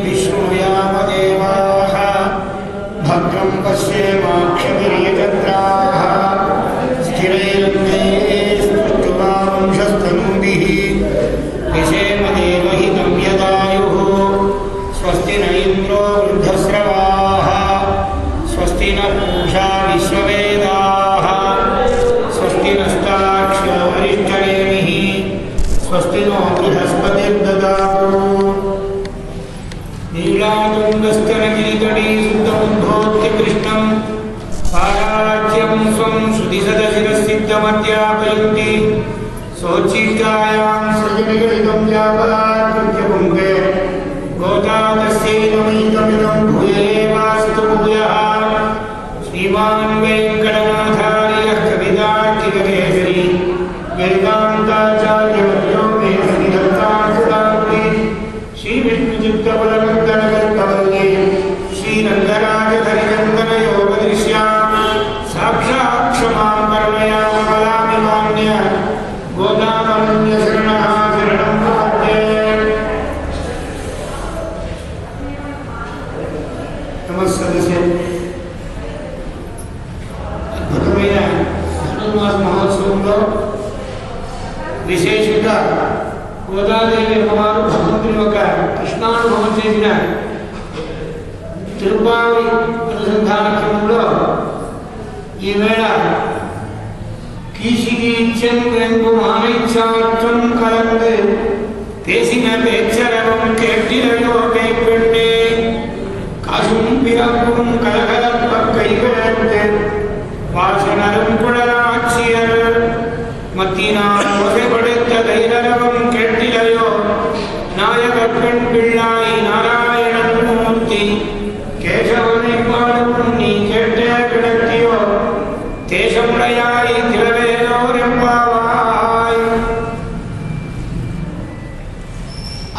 विष्णुयामदेवाः भद्रं पश्येमाक्षभिर्यजत्राः स्थिरैरङ्गैस्तुष्टुवांशस्तनूभिः यशेमदेवहितं यदायुः स्वस्ति न इन्द्रो वृद्धस्रवाः स्वस्ति न पूषा विश्ववेदाः स्वस्ति नस्ताक्ष्यो अरिष्टनेमिः स्वस्ति नो बृहस्पतिर्ददातु नीलातुङ्गस्तनगिरितटी शुद्धबुद्धोत्य कृष्णं पाराच्यं स्वं श्रुतिसदशिरसिद्धमध्यापयन्ति सोच्चिष्टायां सृजनिगलितं यावदाकृत्य पुङ्गे गोता तस्यै नमैकमिदं भूय एवास्तु भूयः श्रीमान् वेङ्कटनाथार्यः कवितार्किककेसरी वेदान्ताचार्यवर्यो मे सन्निधत्तां सुधामि श्रीविष्णुचित्तबलवन्दनकल्पवल्ली श्रीरङ्गराजधरिचन्दनयोगदृश्यां साक्षात् क्षमां करुणयामलामि मान्य गोदामन्यशरणः शरणं प्रपद्ये। नमस्सदस्य అద్భుతమైన ధనుర్మాస మహోత్సవంలో విశేషంగా గోదాదేవి అమ్మవారు భగవంతుని యొక్క కృష్ణానుభవం చేసిన తిరుపావి అనుసంధాన క్రమంలో ఈవేళ కీశిగీచ్యం వెంపు మానైచ్ఛాత్వం కలందు పేసిన పేచ్చరవం కేట్టిలయో కైపెట్టే కాశుం పిరపుం కలకలప్ప కైపెట్టే வாசனரும் குழலாட்சியர் மத்தினால் ஒசைபடுத்த தைரவம் கேட்டிலையோ நாயகப்பெண் பிள்ளாய் நாராயணன் மூர்த்தி கேசவனை பாடும் நீ கேட்டே கிடத்தியோ தேசமுடையாய் திரவேலோரெம்பாவாய்.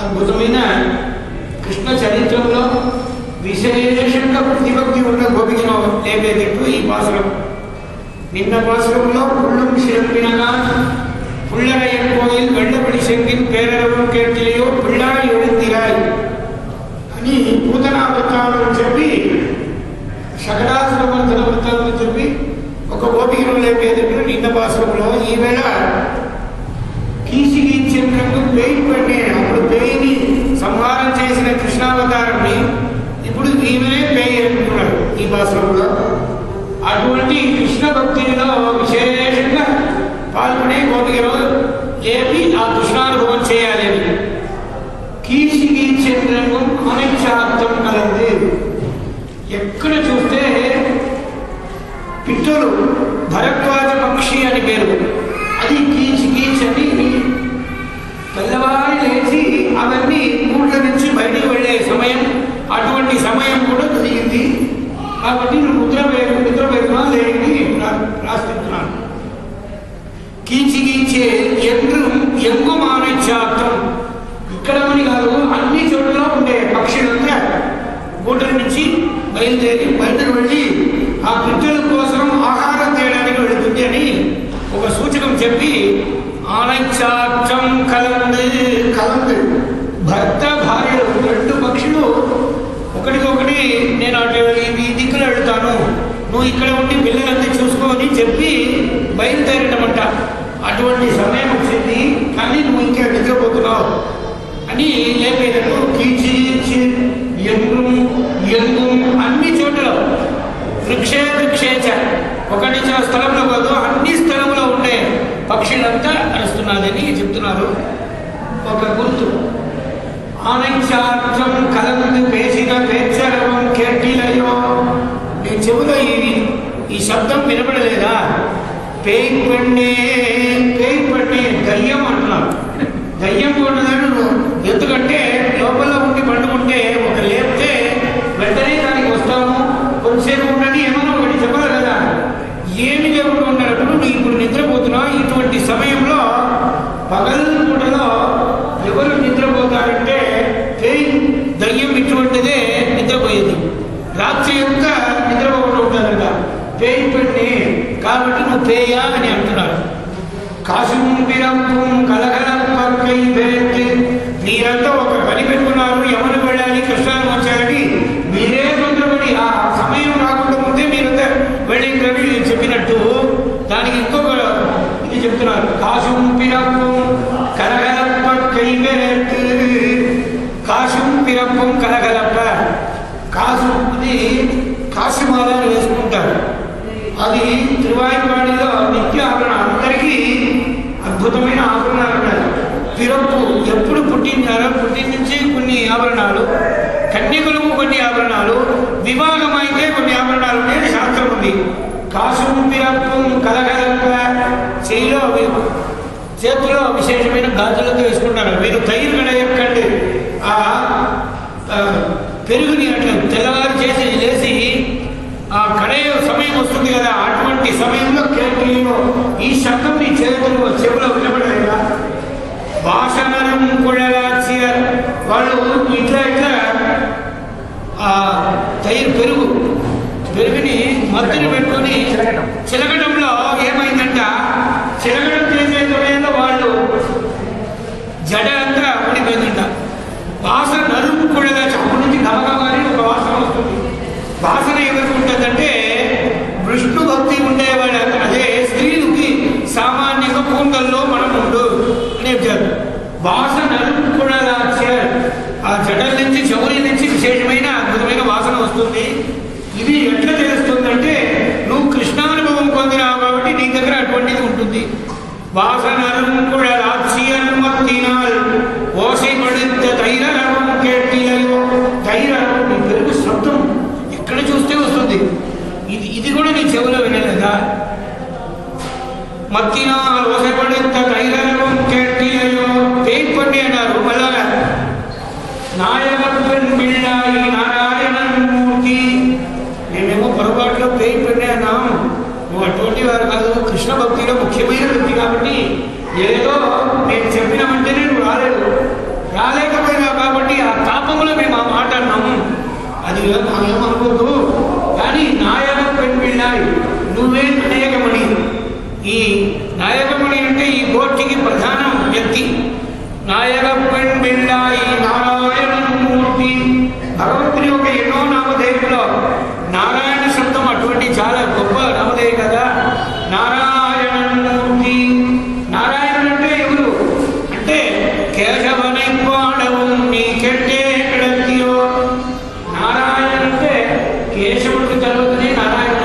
అద్భుతమైన కృష్ణ చరిత్రంలో విశేషంగా ప్రతిభక్తి ఉన్న గోపికను లేపేటట్టు ఈ పాసురం. నిన్న பாசுரம்లో புள்ளும் சிறப்பினகான் புள்ளரையன் கோயில் வெள்ளப்படி செங்கின் பேரரவும் கேட்டிலையோ பிள்ளாய் எழுந்திராய் అని పూతనా వృత్తాలను చెప్పి షకడాసురవర్ధన వృత్తాలను చెప్పి ఒక గోపికను లేపేటట్టు నిన్న పాసురంలో ఈవేళ కీశిగీచ్యంకు పేయి పడినే అప్పుడు పేయిని సంహారం చేసిన కృష్ణావతారాన్ని ఇప్పుడు ఈమెనే పేయి అంటున్నాడు ఈ పాసురంలో. అటువంటి కృష్ణ భక్తిలో విశేషంగా పాల్గొనే గోపికలో లేపి ఆ కృష్ణానుభవం చేయాలని కీశిగీచ్యంకు అనిచ్ఛాత్వం కలంది. ఎక్కడ చూస్తే పిట్టలు భరద్వాజ పక్షి అని పేరు, అది కీచ్ అని తెల్లవారి లేచి అవన్నీ ఊళ్ళ నుంచి బయటికి వెళ్ళే సమయం, అటువంటి సమయం కూడా జరిగింది. కాబట్టి నువ్వు నిద్ర వేరుగా లేని రాస్తున్నాను. కీచే ఎంగు మానైచ్ఛాత్వం ఇక్కడమని కాదు, అన్ని చోట్ల ఉండే పక్షులంతా గూటల నుంచి బయటకు వెళ్ళి ఆ పిట్టల కోసం ఆహారం తేయడానికి వెళుతుంది అని ఒక సూచకం చెప్పి ఆనైచ్ఛాత్వం కలందు భర్త భార్యలు రెండు పక్షులు ఒకటికొకటి నేను అటు ఈ దిక్కులో వెళ్తాను, నువ్వు ఇక్కడ ఉండి పిల్లలంతా చూసుకోని చెప్పి బయలుదేరటమంట. అటువంటి సమయం వచ్చింది, కానీ నువ్వు ఇంకా నిద్రపోతున్నావు అని లేపేటట్టు కీచి ఎంగు అన్ని చోట్ల వృక్షేచ ఒకటి స్థలంలో కాదు అన్ని స్థలంలో ఉండే పక్షులంతా అరుస్తున్నదని చెప్తున్నారు. ఒక గుర్తు ఆనైచ్ఛాత్వం కలందు పేసిన పేచ్చరవం కేటిలయో. నీ చెవులో ఈ శబ్దం వినపడలేదా? పేయి పడినే దయ్యం అంటున్నారు. దయ్యం కొన్నదాన్ని నువ్వు ఎందుకంటే లోపల ఉండి పండుకుంటే ఒక లేపితే వెంటనే దానికి వస్తాము, కొంతసేపు ఉండని ఏమన్నా ఒకటి చెప్పాలి కదా. ఏమి లేకుండా ఉన్నప్పుడు నువ్వు ఇప్పుడు నిద్రపోతున్నావు. ఇటువంటి సమయంలో పగలపూటలో ఎవరు నిద్రపోతారంటే దయ్యం ఇటువంటిదే నిద్రపోయేది. రాత్రి యొక్క నిద్రపోకుండా ఉంటారంట పేయి పడినే. కాబట్టి నువ్వు పేయా అని అంటున్నారు. కాశుం పిరంపుం కలకలం పక్కై నీరంతా ఒక పని పెట్టుకున్నారు, ఎవరు వెళ్ళాలి పిరప్పం కలగలప్ప. కాసుది కాశీమాల అని వేసుకుంటారు. అది తిరువాయిపాడిలో నిత్య ఆభరణం, అందరికీ అద్భుతమైన ఆభరణాలు ఉన్నాయి. పిరప్పు ఎప్పుడు పుట్టినారో పుట్టిన నుంచి కొన్ని ఆభరణాలు, కన్యకులకు కొన్ని ఆభరణాలు, వివాహం అయితే కొన్ని ఆభరణాలు ఉండేది శాస్త్రం ఉంది. కాసు పిరప్పం కలగలప్ప. చేతిలో విశేషమైన గాజులతో వేసుకుంటారు. మీరు తైరు కడయక్కండి. ఆ పెరుగుని అట్లా తెల్లవారు చేసి లేచి ఆ కడయ సమయం వస్తుంది కదా, అటువంటి సమయంలో కేటీలో ఈ శబ్దం నీ చేతులు చెవులో వినపడలేదా? భాషణం కూడా వాళ్ళు ఇట్లా పెరుగుని మధ్యన పెట్టుకుని చిలకటంలో ఏమైందంట, చిలకటం చేసే సమయంలో వాళ్ళు జడ అంతా ఊడిపోయిందంట. వాసన నరుము కూడా అప్పటి నుంచి గమగమని ఒక వాసన వస్తుంది. వాసన ఎవరికి ఉంటుందంటే విష్ణు భక్తి ఉండేవాడు. అదే స్త్రీలకి సామాన్యంగా పూంగల్లో మనం ఉండు అని చెప్తారు. వాసన నరుము కూడా ఆ జడల నుంచి చెవుల నుంచి విశేషమైన అద్భుతమైన వాసన వస్తుంది. ఇది ఎట్లా తెలుస్తుందంటే నువ్వు కృష్ణానుభవం పొందినావు కాబట్టి నీ దగ్గర అటువంటిది ఉంటుంది. వాసన కూడా రాజ్యాలు ఓసై పడిత ధైర్యం కేటీలలో ధైర్యం నీ పెరుగు శబ్దం ఎక్కడ చూస్తే వస్తుంది. ఇది కూడా నీ చెవులో వినలేదా? మత్తినాల్ ఓసై పడిత ధైర్యం కేటీలలో పేరు పండి అన్నారు. మళ్ళా నాయకత్వం బిళ్ళాయి నారాయణమూర్తి. మేమేమో పొరపాటులో పేరు పండి అన్నాం. నువ్వు అటువంటి వారు కాదు, కృష్ణ భక్తిలో ముఖ్యమైన వ్యక్తి కాబట్టి ఏదో నేను చెప్పినామంటేనే నువ్వు రాలేకపోయినావు కాబట్టి ఆ తాపంలో మేము ఆ మాట అన్నాము. అది ఏమనుకోదు. కానీ నాయక పెళ్ళాయి నువ్వే నాయకమణి. ఈ నాయకమణి అంటే ఈ గోష్ఠికి ప్రధాన వ్యక్తి. నాయక పెళ్ళాయి నారాయణమూర్తి. భగవంతుని యొక్క ఎన్నో నామధేయులో నారాయణ శబ్దం అటువంటి చాలా గొప్ప నామధేయ కదా. నారాయణమూర్తి. నారాయణుడు అంటే ఎవరు అంటే కేశవనై పాడవం నీకెట్టే ఎక్కడో. నారాయణ అంటే కేశవుడికి తర్వాతనే నారాయణ.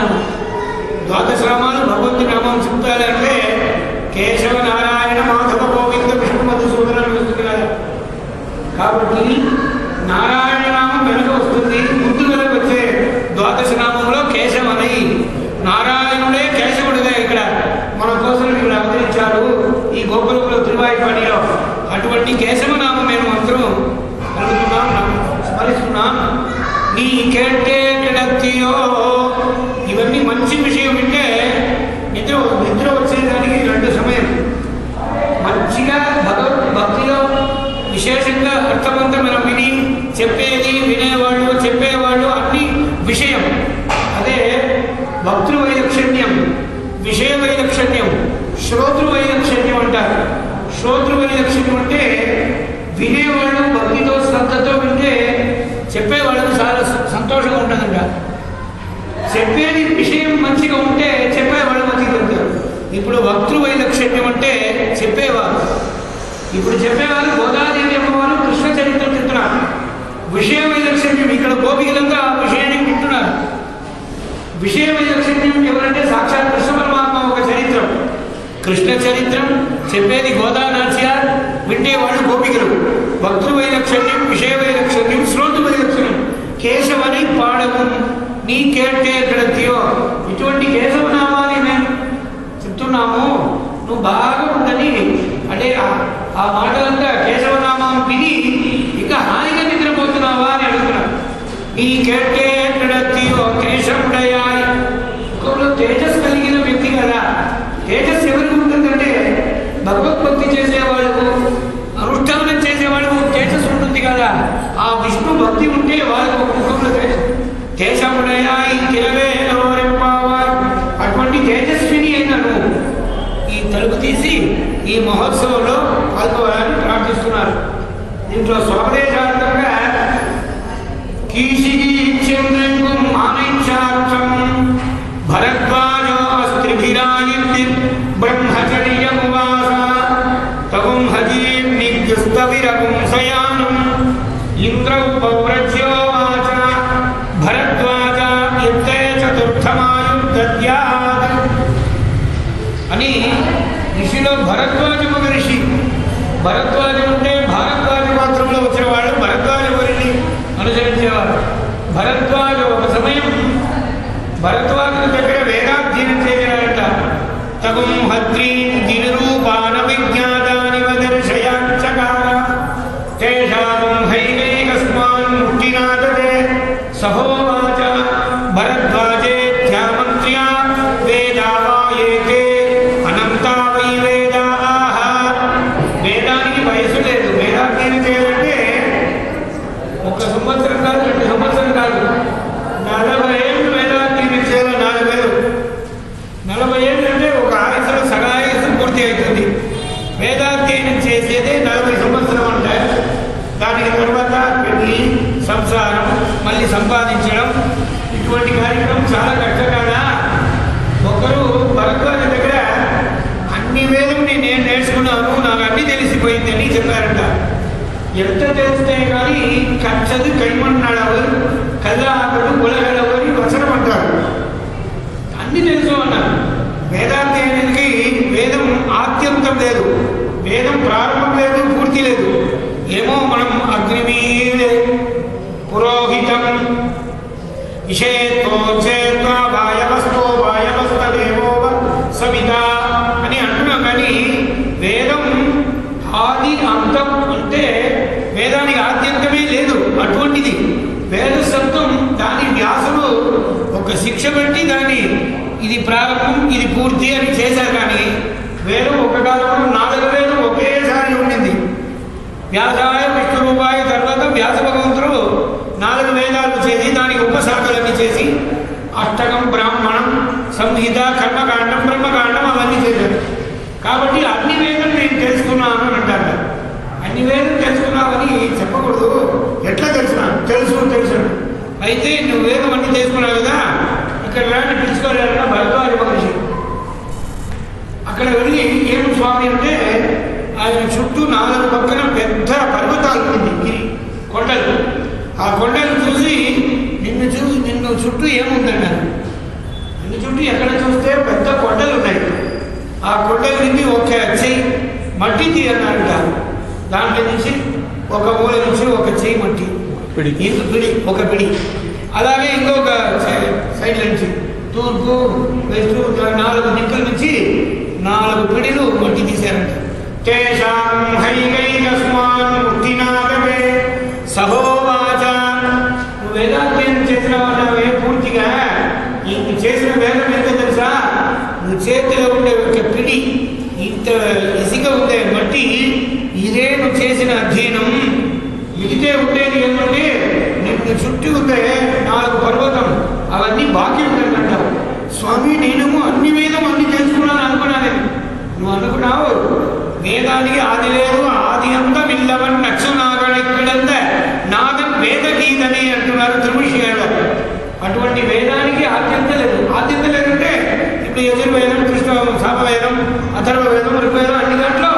ద్వాదశనామాలు భగవంతుని నామం చెప్తారంటే కేశవ నారాయణ మాధవ గోవింద విష్ణు మధుసూదన వస్తుంది కదా. కాబట్టి నారాయణ నామం వెనుక వస్తుంది. ముందు వెనక వచ్చే ద్వాదశనామంలో కేశవనై నారాయణుడే కేశవుడిగా ఇక్కడ మన కోసం ఇక్కడ అవతరించాడు ఈ గోకులంలో తిరువాయిపాడిలో. అటువంటి కేశవనామం మేము అందరం కలుగుతున్నాం, స్మరిస్తున్నాం. నీ కేటే కిడత్తియో. ఇవన్నీ మంచి విషయం వింటే నిద్ర వచ్చేదానికి 2 సమయం. మంచిగా భగవద్భక్తిలో విశేషంగా అర్థమంతా మనం విని చెప్పేది చెప్పేవాళ్ళు అన్ని విషయం. అదే భక్తృ వైలక్షణ్యం, విషయ వైలక్షణ్యం, శ్రోతృ వైలక్షణ్యం అంటారు. శ్రోతృ వైలక్షణ్యం అంటే వినేవాళ్ళు భక్తితో శ్రద్ధతో వింటే చెప్పేవాళ్ళకి చాలా సంతోషంగా ఉంటుందంట. చెప్పేది విషయం మంచిగా ఉంటే చెప్పేవాళ్ళు మంచిగా చెప్తారు. ఇప్పుడు భక్తృ వైలక్షణ్యం అంటే చెప్పేవారు. ఇప్పుడు చెప్పేవారు గోదాదేవి అమ్మవారు కృష్ణ చరిత్ర చెప్తున్నారు. విషయ వైలక్షణ్యం ఇక్కడ గోపికలంగా ఆ విషయాన్ని వింటున్నారు. విషయ వైలక్షణ్యం ఎవరంటే సాక్షాత్ కృష్ణ పరమాత్మ ఒక చరిత్రం, కృష్ణ చరిత్రం చెప్పేది గోదానాచ్యార్, వింటే వాళ్ళు గోపికలు. భక్తృ వైలక్షణ్యం, విషయ వైలక్షణ్యం, శ్రోతృ వైలక్షణ్యం. కేశవని పాడవు నీ కేటే ఎక్కడో. ఇటువంటి కేశవనామాన్ని మేము చెప్తున్నాము. నువ్వు బాగా ఉందని అంటే ఆ మాటలంతా కేశవనామం విని ఇంకా హాయిగా నిద్రపోతున్నావా అని అడుగుతున్నాను. ఈ కేటే ఎక్కడో కేశవుడయాయ్. ఇంకొకరు తేజస్సు కలిగిన వ్యక్తి కదా. తేజస్సు ఎవరికి ఉంటుందంటే భగవద్భక్తి చేసేవాళ్ళు, అనుష్ఠానం చేసేవాళ్ళు తేజస్సు ఉంటుంది కదా. ఆ విష్ణు భక్తి ఉంటే వాళ్ళకు ఒక ముఖంలో కేశవుడయాయ్ అటువంటి తేజస్విని అయినను ఈ తలుపు తీసి ఈ మహోత్సవంలో పాల్గొనాలని ప్రార్థిస్తున్నారు. దీంట్లో స్వదేశాంతంగా కీషిగి చంద్రంగు మానైక్షాక్షం భరద్వాజో అస్త్రిభిరాయిద్ది బ్రహ్మచర్యమువాస తగుం హజీం నిగ్స్తవిరగుం సయానం ఇంద్ర పవ్రజ్యోవాచ భరద్వాజ యుద్ధే చతుర్థమాయుర్దద్యాత్ అని ఋషిలో భరద్వాజ మహర్షి. భరద్వాజం అంటే భారద్వాజ గోత్రంలో వచ్చిన వాళ్ళు భరద్వాజ మహర్షిని అనుసరించేవారు. భరద్వాజ ఒక సమయం భరద్వాజుల దగ్గర వేదాధ్యయనం చేశారంట. తగుం హద్రీం దినిరూపాన విజ్ఞాతాని వదర్శయాచకార తేషాం హైకైకస్మాన్ ముక్తినాథదే సహోవాచ భరద్వాజేత్యామంత్ర్యా వేదావాయేతే అనంతా వై వేదాః. వేదానికి వయసు లేదు. వేదాధ్యయనం చేయాలంటే 1 సంవత్సరం కాదు, 2 సంవత్సరం కాదు, 40 ఏళ్ళు వేదాధ్యయనం చేయాలి. 4 ఏళ్ళు, 40 ఏళ్ళు అంటే ఒక ఆయుసులో సగాయుసు పూర్తి అవుతుంది. వేదాధ్యయనం చేసేదే 40 సంవత్సరం అంటారు. దానికి తర్వాత పెళ్లి, సంసారం, మళ్ళీ సంపాదించడం, ఇటువంటి కార్యక్రమం చాలా కష్టకాదా. ఒకరు భరద్వాజ దగ్గర అన్ని వేదం నేను నేర్చుకున్నాను, నాకు అన్ని తెలిసిపోయిందని చెప్పారంట. ఎంత తెలిస్తే కానీ కచ్చదు కైమన్నాడవరు కల్లాకడు ఉలగలవని వచనం అంటారు. అన్ని తెలుసు అన్నారు. వేదాధ్యయనానికి వేదం ఆద్యంతం లేదు, వేదం ప్రారంభం లేదు, పూర్తి లేదు. ఏమో మనం అగ్నిమీదే పురోహితం విషేత్వా వాయవస్తో వాయవస్తదేవో సవిత అని అంటున్నాం. కానీ వేదం ఆది అంతం అంటే వేదానికి ఆద్యంతమే లేదు. అటువంటిది వేద శబ్దం దాని వ్యాసులు ఒక శిక్ష పెట్టి దాన్ని ఇది ప్రారంభం ఇది పూర్తి అని చేశారు. కానీ వేదం ఒక కాలంలో 4 వేదం ఒకేసారి ఉండింది. వ్యాసాయ విష్ణురూపాయ తర్వాత వ్యాస భగవంతుడు 4 వేదాలు చేసి దానికి ఉపశాఖలన్నీ చేసి అష్టకం, బ్రాహ్మణం, సంహిత, కర్మకాండం, బ్రహ్మకాండం అవన్నీ చేశారు. కాబట్టి అన్ని వేదం నేను తెలుసుకున్నాను అని అంటారు. అన్ని వేదం తెలుసుకున్నావని చెప్పకూడదు. ఎట్లా తెలుసుకున్నాను? తెలుసు. అయితే నువ్వు వేదం అన్ని తెలుసుకున్నావు కదా, ఇక్కడ రాని పిలుచుకోలేదన్న భరద్వాజ మహర్షి. అక్కడ వెళ్ళి ఏం స్వామి అంటే ఆయన చుట్టూ 4 పక్కన పెద్ద పర్వతాలు ఉంది, గిరి కొండలు. ఆ కొండలు చూసి నిన్ను చుట్టూ ఏముందన్నారు. నిన్ను చుట్టూ ఎక్కడ చూస్తే పెద్ద కొండలు ఉన్నాయి. ఆ కొండల నుంచి ఒక చెయ్యి మట్టి తీయన్నాడు. దాంట్లో నుంచి ఒక మూల నుంచి ఒక చెయ్యి మట్టి పిడి, ఒక పిడి. అలాగే ఇంకొక సైడ్ నుంచి తూర్పు, వెస్ట్ 4 దిక్కుల నుంచి 4 పిడిలు మట్టి తీశారంట. తేషాం హైకైకస్మాన్ ముక్తినాథవే సహోవాచ. నువ్వు వేదాధ్యయనం చేసిన వాళ్ళవే పూర్తిగా. నువ్వు చేసిన వేదం ఎంత తెలుసా? నువ్వు చేతిలో ఉండే ఒక పిడి ఇంత ఇసుక ఉండే మట్టి, ఇదే నువ్వు చేసిన అధ్యయనం. మిగితే ఉండేది ఏమంటే నిన్ను చుట్టూ ఉండే 4 పర్వతం అవన్నీ బాకీ ఉంటుందంటావు. స్వామి నేనేమో అన్ని వేదం అన్ని తెలుసుకున్నాను అనుకున్నాను. నువ్వు అనుకున్నావు వేదానికి ఆది లేదు, ఆది అంతం ఇల్లవన్ నక్షనాగడంద నాదం వేద గీతని అంటున్నారు త్రిముషి గారు. అటువంటి వేదానికి ఆద్యంత లేదు. ఆద్యంత లేదంటే ఇప్పుడు యజుర్వేదం, కృష్ణ సామవేదం, అథర్వ వేదం, ఋగ్వేదం అన్ని దాంట్లో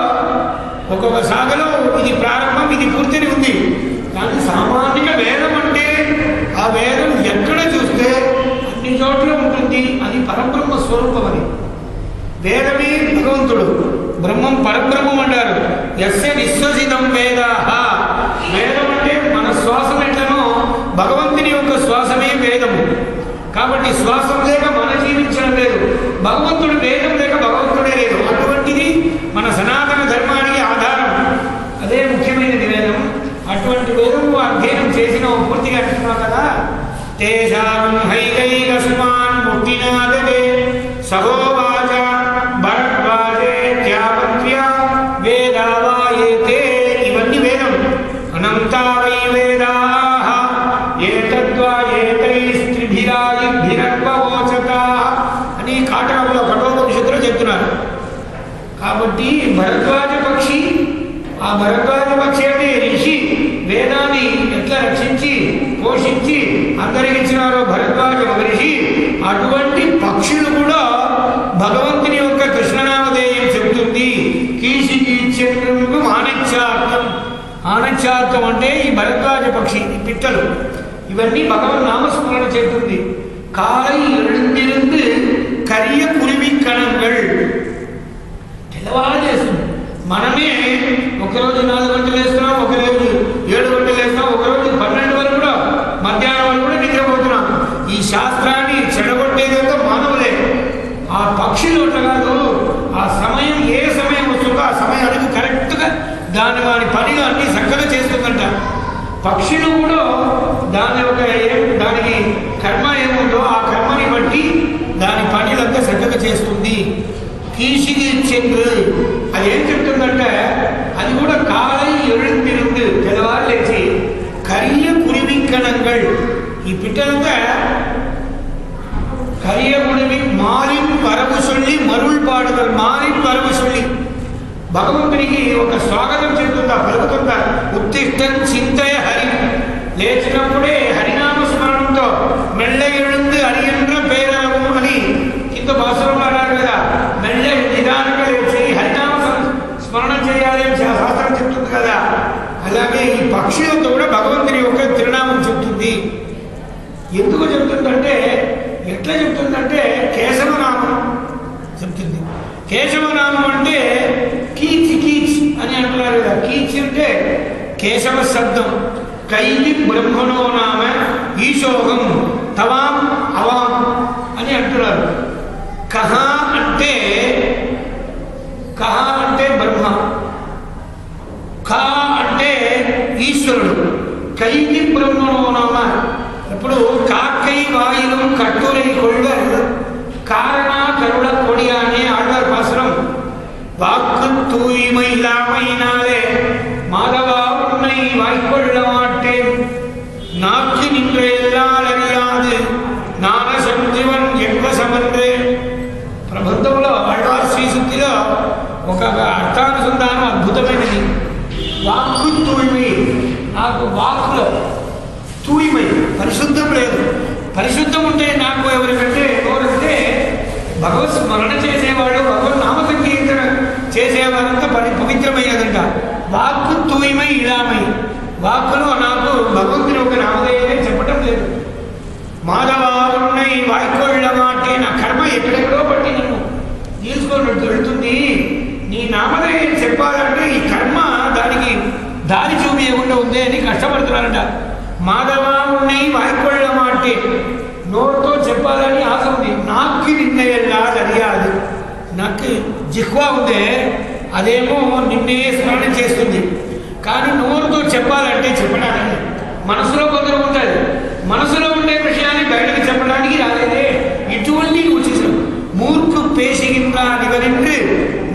ఒక్కొక్క శాఖలో ఇది ప్రారంభం ఇది పూర్తిని ఉంది. కానీ సామాన్యంగా వేదం అంటే ఆ వేదం ఎక్కడ చూస్తే అన్ని చోట్ల ఉంటుంది. అది పరబ్రహ్మ స్వరూపం. అని వేదమే భగవంతుడు, బ్రహ్మం పరబ్రహ్మం అంటారు. యస్య విశ్వసితం వేదాః. వేదం అంటే మన శ్వాసం ఎట్లనో భగవంతుని యొక్క శ్వాసమే వేదము. కాబట్టి శ్వాసం లేక మన జీవించడం లేదు, భగవంతుడు వేదం లేక భగవంతుడే లేదు. అటువంటిది మన సనాతన ధర్మానికి ఆధారం. అదే ముఖ్యమైనది వేదం. అటువంటి వేదము అధ్యయనం చేసిన పూర్తిగా అంటున్నావు కదా. తేషాం హైకైకస్మాన్ ముక్తినాథవే సహోవాచ భరద్వాజేత్యామంత్ర్యా వేదావాయేతే. ఇవన్నీ వేదం. అనంతా వై వేదాః ఏతద్వాయేతైస్త్రిభిరాయిభిరర్వవోచతాః అని కాటకంలో కఠోపనిషత్తులో చెప్తున్నారు. కాబట్టి భరద్వాజ పక్షి, ఆ భరద్వాజ పక్షి అంటే ఋషి వేదాన్ని ఎట్లా రక్షించి పోషించి అందరికి ఇచ్చినారో భరద్వాజ మహర్షి, అటువంటి పక్షులు కూడా భగవంతుని యొక్క కృష్ణనామధేయం చెబుతుంది. కీషికీచంద్రుకు ఆనత్యార్థం. ఆనత్య పురుషార్థం అంటే ఈ భరద్వాజ పక్షి, ఈ పిట్టలు, ఇవన్నీ భగవన్ నామస్మరణ చేస్తుంది. కాలై எழுந்திருந்து కరియ కురివి కణంగల్ తెల్లవారు చేస్తుంది. మనమే ఒకరోజు 4 గంటలు వేస్తున్నాం, ఒకరోజు 7 గంటలు వేస్తున్నాం, ఒకరోజు 12 వరకు కూడా, మధ్యాహ్నం వరకు కూడా నిద్రపోతున్నాం. ఈ శాస్త్రాన్ని చెడగొట్టేదంతా మానవులే. ఆ పక్షులు అట్లా కాదు. ఆ సమయం ఏ సమయం వస్తుందో ఆ సమయానికి కరెక్ట్గా వాడి పనిగా అన్ని చక్కగా చేస్తుందంట. పక్షులు కూడా దానికి కర్మ ఏముందో ఆ కర్మని బట్టి దాని పనిలంతా చక్కగా చేస్తుంది. కీసిగి చెంగు అది ఏం చెప్తుందంటే, అది కూడా కాలై எழுந்திருந்து తెల్లవారు లేచి కరియ కురివింకణంగల్, ఈ పిట్టలంతా కరియ కురివి మారిన్ పరము సొల్లి మరుள் పాడుదల్, మారిన్ పరము సొల్లి భగవంతునికి ఒక స్వాగతం చెందుతుందా, పలుకుతుందా. ఉత్తిష్టం చింతయ హరి, లేచినప్పుడే హరినామ స్మరణంతో మెల్ల எழுந்து హరియంద్ర పేరము అని కింద భాషలో అన్నారు కదా. మెల్ల నిదానంగా లేచి హరినామ స్మరణ చేయాలి అని శాస్త్రం చెప్తుంది కదా. అలాగే ఈ పక్షులతో కూడా భగవంతుని యొక్క తిరునామం చెప్తుంది. ఎందుకు చెప్తుందంటే, ఎట్లా చెప్తుందంటే కేశవనామం చెప్తుంది. కేశవనామం అంటే కీచ్ కీచ్ అని అంటున్నారు కదా. కీచ్ అంటే కేశవ శబ్దం. కైలి బ్రహ్మణో నామ ఈశోగం తవాం అవాం అని అంటున్నారు. కహ అంటే బ్రహ్మ, కా అంటే ఈశ్వరుడు. కైలి బ్రహ్మణో నామ, ఇప్పుడు కాక్కై వాయిలం కట్టురై కొள்வர் కారణా కరుణ కొడియా అనే ఆళ్వార్ పాసురం. வாக்கு தூய்மை இல்லாமையினாலே மாதவா உன்னை வாய்க்கொள்ள மாட்டேன், நாக்கு நின்ற எல்லால் அறியாது నాన సంజీవన్ యజ్ఞసమంత్రే. ప్రబంధంలో ఆళ్వార్ శ్రీశుద్ధిలో ఒక అర్థానుసంధానం అద్భుతమైనది. వాక్కు తూய்மை, నాకు వాక్కులో తూய்மை పరిశుద్ధం లేదు. పరిశుద్ధం ఉంటే నాకు ఎవరికంటే భగవత్ స్మరణ చేసేవాడు, భగవత్ నామ సంకీర్తన చేసేవారంతా పవిత్రమైనదంట. వాక్కు తూய்மை ఇలామై, వాక్కులో నాకు భగవంతుని ఒక నామధేయమే చెప్పటం లేదు. మాధవారుణ్ణై వాయికొళ్ళ మాటే, నా కర్మ ఎక్కడెక్కడో బట్టి నన్ను తీసుకొని వెళుతుంది. నీ నామధేయం చెప్పాలంటే ఈ కర్మ దానికి దారి చూపించకుండా ఉంది అని కష్టపడుతున్నారంట. మాధవారుణ్ణై వాయికొళ్ళ మాటే, నోటితో చెప్పాలని ఆశ ఉంది. నాకు నిన్నయల్లా తెలియాలి. నాకు జిహ్వా ఉందే, అదేమో నిన్నే స్మరణ చేస్తుంది. కానీ నోరుతో చెప్పాలంటే చెప్పడానికి మనసులో కొందరు ఉంటుంది. మనసులో ఉండే విషయాన్ని బయటకు చెప్పడానికి రాలేదే. ఇటువంటి ఉచితం మూర్ఖు పేసిగిన్నా నివరింపు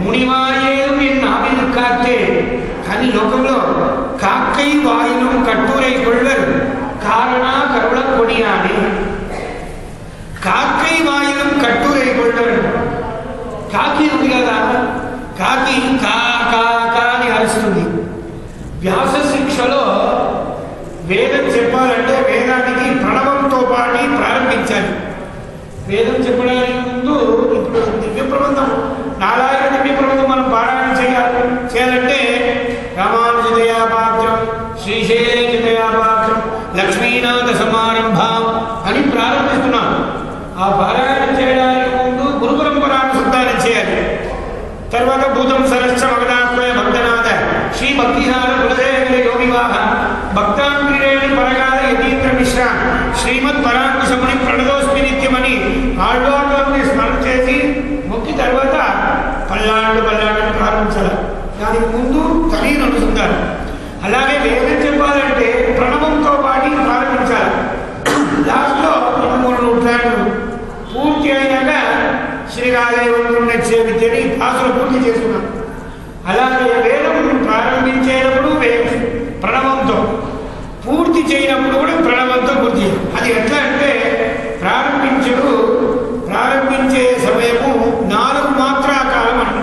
మునివాయేలు ఎన్ ఆవిలు కాస్తే. కానీ లోకంలో కాక్కై వాయును కట్టూరై కొள்வர் కారణా కరుణ కొడియాని, కాక్కై వాయునం కట్టూరై కొள்வர். కాకి ఉంది కదా, కాకి కా కా కా అని అరుస్తుంది. వ్యాస శిక్షలో వేదం చెప్పాలంటే వేదానికి ప్రణవంతో పాటు ప్రారంభించాలి. వేదం చెప్పడానికి ముందు ఇప్పుడు దివ్య ప్రబంధం, నారాయణ దివ్య ప్రబంధం మనం పారాయణ చేయాలంటే రామానుజదయా పాత్రం శ్రీశైలజదయా పాత్రం లక్ష్మీనాథ సమారంభం అని ప్రారంభిస్తున్నాం. ఆ పారాయణ చేయడానికి ముందు గురు పరంపరానుసంధానం చేయాలి. తర్వాత భూతం సరస్వ మగనాత్మయ భక్తనాథ శ్రీ భక్తిహార కులదేవ యోగివాహ భక్తాంగ్రేణి పరగాల యతీంద్ర మిశ్ర శ్రీమద్ పరాంకుశముని ప్రణదోస్మి నిత్యమని ఆళ్వార్లోని స్మరణ చేసి మొక్కి తర్వాత పల్లాండు ప్రారంభించాలి. దానికి ముందు తనీని అనుసంధానం. అలాగే వేదం చెప్పాలంటే ప్రణవంతో పాటు ప్రారంభించాలి. లాస్ట్లో 2-3 నూట్లాండ్లు పూర్తి అయినాక శ్రీరాదేవంతున్న చేతిని భాషలు పూర్తి చేసుకున్నాం. అలాగే వేదం ప్రారంభించేటప్పుడు ప్రణవంతో, పూర్తి చేయనప్పుడు కూడా ప్రణవంతో పూర్తి చేయాలి. అది ఎట్లా అంటే ప్రారంభించే సమయము 4 మాత్రా కాలం అంట.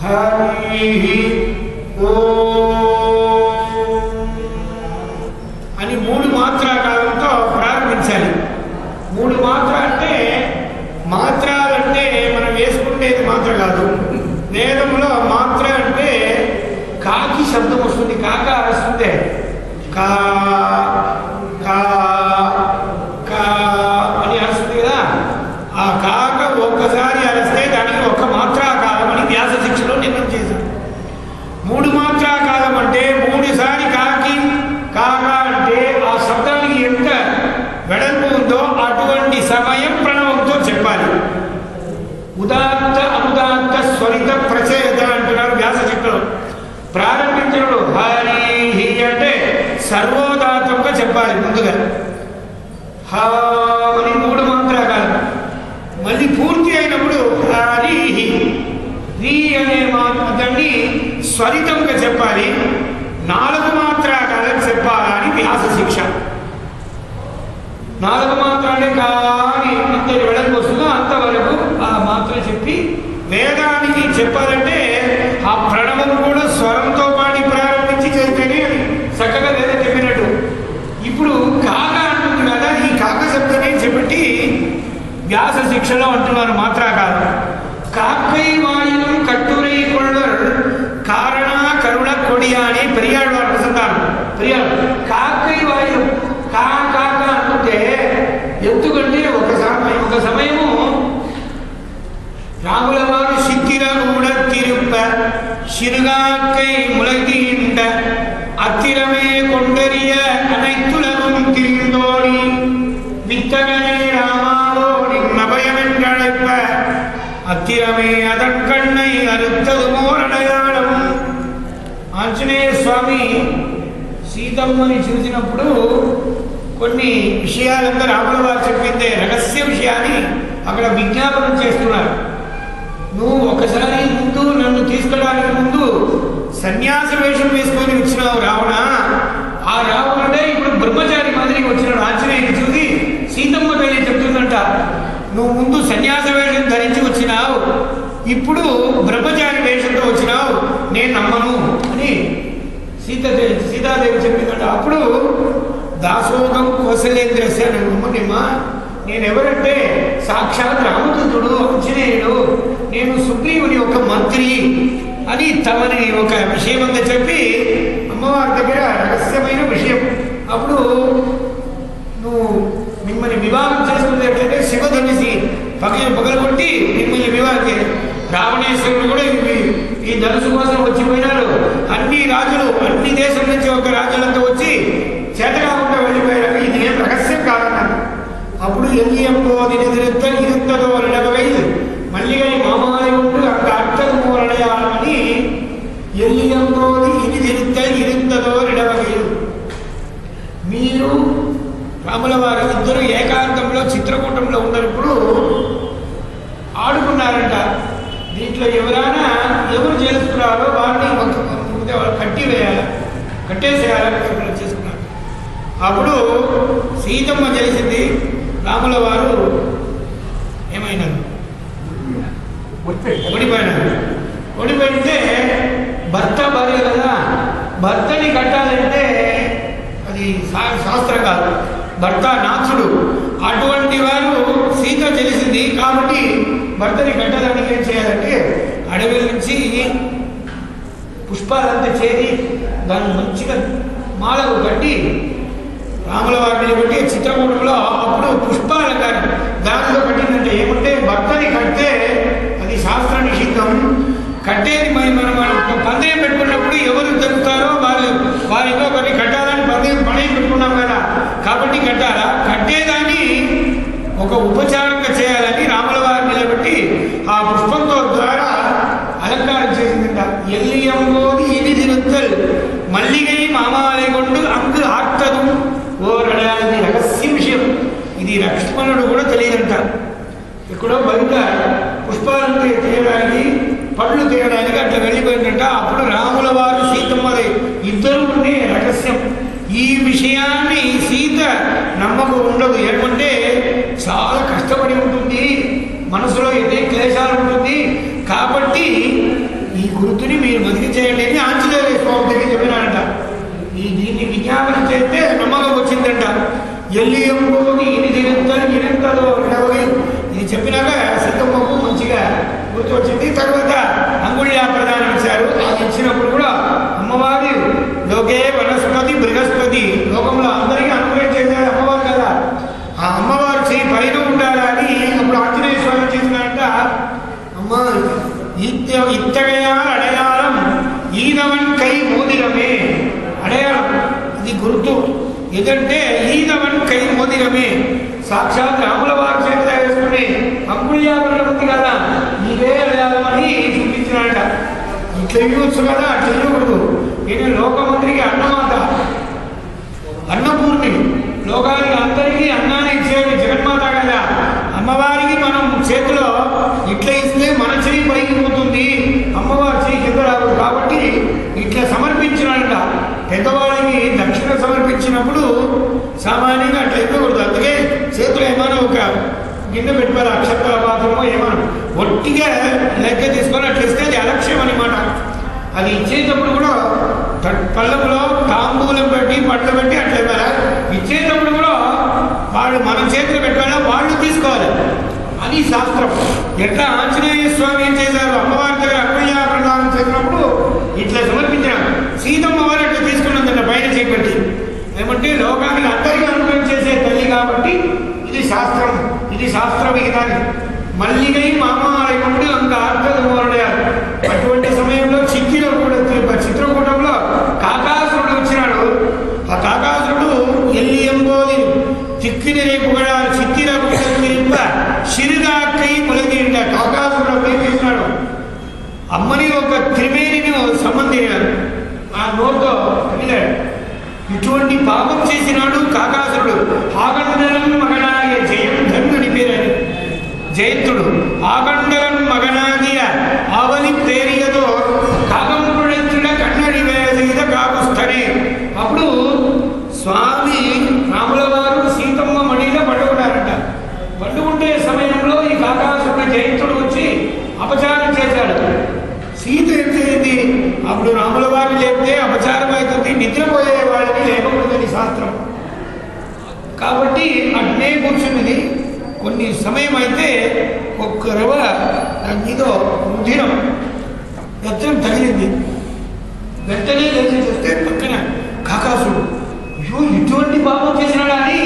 హరి అని 3 మాత్రా కాలంతో ప్రారంభించాలి. 3 మాత్ర అంటే మాత్రాలంటే మనం వేసుకునేది మాత్ర కాదు. వేదంలో మాత్ర అంటే కాకి శబ్దం వస్తుంది. కాక ముందుగా హాని 3 మాత్రాకాలం. మళ్ళీ పూర్తి అయినప్పుడు హరి రీ అనే దాన్ని స్వరితంగా చెప్పాలి, 4 మాత్రాకాలం చెప్పాలని వ్యాస శిక్ష. 4 మాత్రాలే కానీ ఇంతటి వెడల్పు వస్తుందో అంతవరకు ఆ మాత్ర చెప్పి వేదానికి చెప్పాలంటే ఆ ప్రణవం కూడా స్వరంతో పాటి ప్రారంభించి చేస్తేనే చక్కగా వేదం చెప్పినట్టు. ఇప్పుడు కాక అంటుంది కదా, ఈ కాక శబ్దమే చెప్పి వ్యాస శిక్షలో అంటున్నారు మాత్రాకాలం. కాకై వాయునం కట్టురై కొళ్ళర్ కారణ కరుణ కొడియా అని పెరియాడు వారు ప్రసంతాను. పెరియాడు కాకై వాయునం కాక అనుకుంటే ఎందుకంటే ఒక సమయము రాముల వారు సిద్ధిర కూడా తిరుప్ప సిరుగాకై ములగింట అత్తిరమే కొండరియ అనైతులను తిరిగిందోడి విత్తగనే రామావో నిన్నభయమెంటడప్ప అత్తిరమే అదన్ కண்ணై అరుత్తదు మోరడయాడం. ఆంజనేయ స్వామి సీతమ్మని చూసినప్పుడు కొన్ని విషయాలంతా రాముల వారు చెప్పిందే రహస్య విషయాన్ని అక్కడ విజ్ఞాపనం చేస్తున్నారు. నువ్వు ఒకసారి ముందు నన్ను తీసుకెళ్ళడానికి ముందు సన్యాస వేషం వేసుకొని వచ్చినావు రావణ. ఆ రావణుడే ఇప్పుడు బ్రహ్మచారి మాదిరికి వచ్చినాడు. ఆంజనేయుని చూసి సీతమ్మ తల్లి చెప్తుందంట, నువ్వు ముందు సన్యాస వేషం ధరించి వచ్చినావు, ఇప్పుడు బ్రహ్మచారి వేషంతో వచ్చినావు, నేను నమ్మను అని సీతాదేవి చెప్పిందంట. అప్పుడు దాసోగం కౌశలేంద్రస్య నమ్మనిమ్మా, నేనెవరంటే సాక్షాత్ రామదూతుడు ఆంజనేయుడు, నేను సుగ్రీవుని ఒక మంత్రి అని తమని ఒక విషయం అంతా చెప్పి అమ్మవారి దగ్గర రహస్యమైన విషయం. అప్పుడు నువ్వు మిమ్మల్ని వివాహం చేసుకునేది ఎట్లయితే శివధనుసి పగలగొట్టి మిమ్మల్ని వివాహం చేయాలి. రావణేశ్వరుడు కూడా ఈ ధనుసు కోసం వచ్చిపోయినారు. అన్ని రాజులు అన్ని దేశం నుంచి ఒక రాజులంతా వచ్చి చేతకాకుండా వెళ్ళిపోయారు. ఇది ఏం రహస్యం కాదన్నారు. అప్పుడు இருந்ததோ இடவகையில் மல்லிகை மாமாலை கொண்டு அந்த அர்த்தம் அடையாளமணி எல்லியம்போது இனிதிருத்தல் இருந்ததோ இடவகையில். మీరు రాముల వారి ఇద్దరు ఏకాంతంలో చిత్రకూటంలో ఉన్నప్పుడు ఆడుకున్నారంట. దీంట్లో ఎవరు చేసుకున్నారో వారిని కట్టేసేయాలని చేసుకున్నారు. అప్పుడు సీతమ్మ తెలిసింది, రాముల వారు ఏమైనారు, ఓడిపోయినారు. ఓడిపోయితే భర్త భార్య కదా, భర్తని కట్టాలంటే అది శాస్త్రం కాదు, భర్త నాథుడు. అటువంటి వారు సీత తెలిసింది కాబట్టి భర్తని కట్టడానికి ఏం చేయాలంటే అడవి నుంచి పుష్పాలంతా చేరి దాన్ని మంచిగా మాలకు కట్టి రాముల వారిని బట్టి చిత్రకూటంలో అప్పుడు పుష్పాలు కానీ దానిలో కట్టిందంటే ఏమంటే భర్తని కడితే అది శాస్త్ర నిషిద్ధం. కట్టేది మనం పందెం పెట్టుకున్నప్పుడు ఎవరు దొరుకుతారో వారు ఇంకొకరిని కట్టాలని పణయం పెట్టుకున్నాం కదా, కాబట్టి కట్టాలా. కట్టేదాన్ని ఒక ఉపచారంగా చేయాలని రాముల వారిని నిలబెట్టి ఆ పుష్పంతో ద్వారా అలంకారం చేసిందంట. ఎల్లియంబోది ఇది తిరుత్తల్ మల్లిగై మామాలై కొండు అంగు ఆర్తదు ఓరడాలి. రహస్య విషయం ఇది లక్ష్మణుడు కూడా తెలియదంట. ఎక్కడో బయట పుష్పాలను తీయడానికి పళ్ళు తీయడానికి అట్లా వెళ్ళిపోయిందంట. అప్పుడు రాముల వారు సీతమ్మది ఇద్దరు ఉండే రహస్యం. ఈ విషయాన్ని సీత నమ్మకం ఉండదు. ఏమంటే చాలా కష్టపడి ఉంటుంది, మనసులో ఎదే క్లేశాలు ఉంటుంది, కాబట్టి ఈ గుర్తుని మీరు మదిలి చేయండి అని ఆంజనేయ స్వామి దగ్గర చెప్పినాడంట. దీన్ని విజ్ఞాపనం చేస్తే నమ్మకం వచ్చిందంట. ఎల్లియంబోది ఇది ఇనంతలో ఇది చెప్పినాక సీతమ్మకు మంచిగా గుర్తు వచ్చింది. తర్వాత అంగుళ్యా ప్రదానం ఇచ్చారు. అది ఇచ్చినప్పుడు కూడా అమ్మవారి లోకే వనస్పతి బృహస్పతి లోకంలో అందరికీ అనుగ్రహం చేశారు అమ్మవారు కదా, ఆ అమ్మవారు చేయి పైన ఉండాలని అప్పుడు ఆంజనేయ స్వామి చేసినారంట. అమ్మ ఇత్తగయా అడయాళం ఈనవన్ కై మోదిరమే. అడయాళం ఇది గుర్తు. ఏదంటే ఈనవన్ కై మోదిరమే సాక్షాత్ రాముల వారి చేత వేసుకుని అంగుళ్యాపరణ ఉంది కదా, ఇదే అడయాళం అని చూపించినాడ. ఇట్లా ఇవ్వచ్చు కదా, అట్లా ఇవ్వకూడదు. నేను లోకమంత్రికి అన్నమాత అన్నపూర్ణి లోకానికి అందరికీ అన్నాన్ని ఇచ్చేది జగన్మాత కదా. అమ్మవారికి మనం చేతిలో ఇట్లా ఇస్తే మన చెయ్యి పైకి పోతుంది, అమ్మవారి చెయ్యి కింద రాదు. కాబట్టి ఇట్లా సమర్పించినట్ట పెద్దవాళ్ళకి దక్షిణ సమర్పించినప్పుడు సామాన్యంగా అట్లా ఇవ్వకూడదు. అందుకే చేతిలో ఏమైనా ఒక గిన్నె పెట్టుకోవాలి, అక్షంతల పాత్రమో ఏమన్నా ఒట్టిగా లెక్క తీసుకొని అట్లా ఇస్తే అది అలక్ష్యం అనమాట. అది ఇచ్చేటప్పుడు కూడా పళ్ళములో తాంబూలం పెట్టి పట్లు పెట్టి అట్లా ఇవ్వాలి. ఇచ్చేటప్పుడు కూడా వాళ్ళు మన చేతులు పెట్టాలా, వాళ్ళు తీసుకోవాలి అని శాస్త్రం. ఎట్లా ఆంజనేయ స్వామి ఏం చేశారు, అమ్మవారి దగ్గర అక్కయ్య ప్రదానం చేసినప్పుడు ఇట్లా సమర్పించారు. సీతమ్మ వారు అట్లా తీసుకున్నదన్న పైన చేపట్టి ఏమంటే లోకానికి అందరికీ అనుగ్రహం చేసే తల్లి కాబట్టి ఇది శాస్త్రం, ఇది శాస్త్ర విహితాన్ని. మల్లికై మామాలయముడు అంత ఆర్ధమోరడారు. అటువంటి సమయంలో చిత్రకూటంలో కాకాసురుడు వచ్చినాడు. ఆ కాకాసురుడు ఎల్లి ఎంబోది చిక్కిని రేపుగడ చిత్తిర తిరింప సిరిదాక్కై ములగిరింట. కాకాసురుడు ఏం చేసినాడు, అమ్మని ఒక త్రివేణిని సంబంధించాడు, ఆ నోరుతో వెళ్ళాడు. ఇటువంటి పాపం చేసినాడు కాకాసురుడు. ఆగండలం మగనాయ జయం ధన్యుని పేరు జయంతుడు. ఆగండలం మగనాగియ ఆవలి పేరియదో కాకంపుడ కన్నడి వేద కాకుస్తనే. అప్పుడు స్వామి రాముల వారు సీతమ్మ మడిలో పట్టుకున్నారంట. పట్టుకుంటే సమయంలో ఈ కాకాసురుడు జయంతుడు వచ్చి అపచారం చేశాడు. సీత ఏం చేసింది, అప్పుడు రాముల వారిని లేపితే అపచారం అవుతుంది, నిద్రపోయే వాళ్ళని లేపకూడదని శాస్త్రం. కాబట్టి అట్నే కూర్చున్నది. కొన్ని సమయం అయితే ఒక్క రవ దానిదో రుధిరం రక్తం తగిలింది. వెంటనే లేచి చూస్తే పక్కన కాకాసుడు, అయ్యో ఇటువంటి పాపం చేసినాడా అని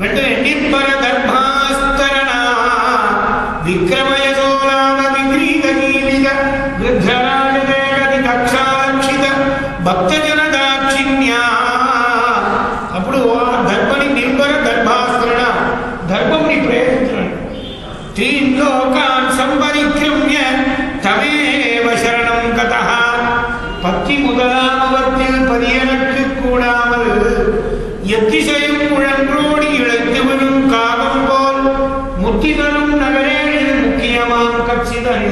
వెంటనే నిబ్బర దర్భాస్తరణ విక్రమయశోలామ విగ్రీత గీవిత గృధ్రరాజదేగతి దక్షాలక్షిత భక్తజన దాక్షిణ్యా. అప్పుడు ఆ దర్భని నిబ్బర దర్భాస్తరణ ధర్మంని ప్రయోగించాడు. త్రీన్ లోకాన్ సంపరిక్రమ్య తమేవ శరణం గతః பத்தி முதலாமவத்தில் பதியனக்கு கூடாமல் எத்திசையும் முழன்றோடி இழைத்துவனும் காகம் போல் முத்திதனும் நகரேழில் முக்கியமாம் கட்சிதன்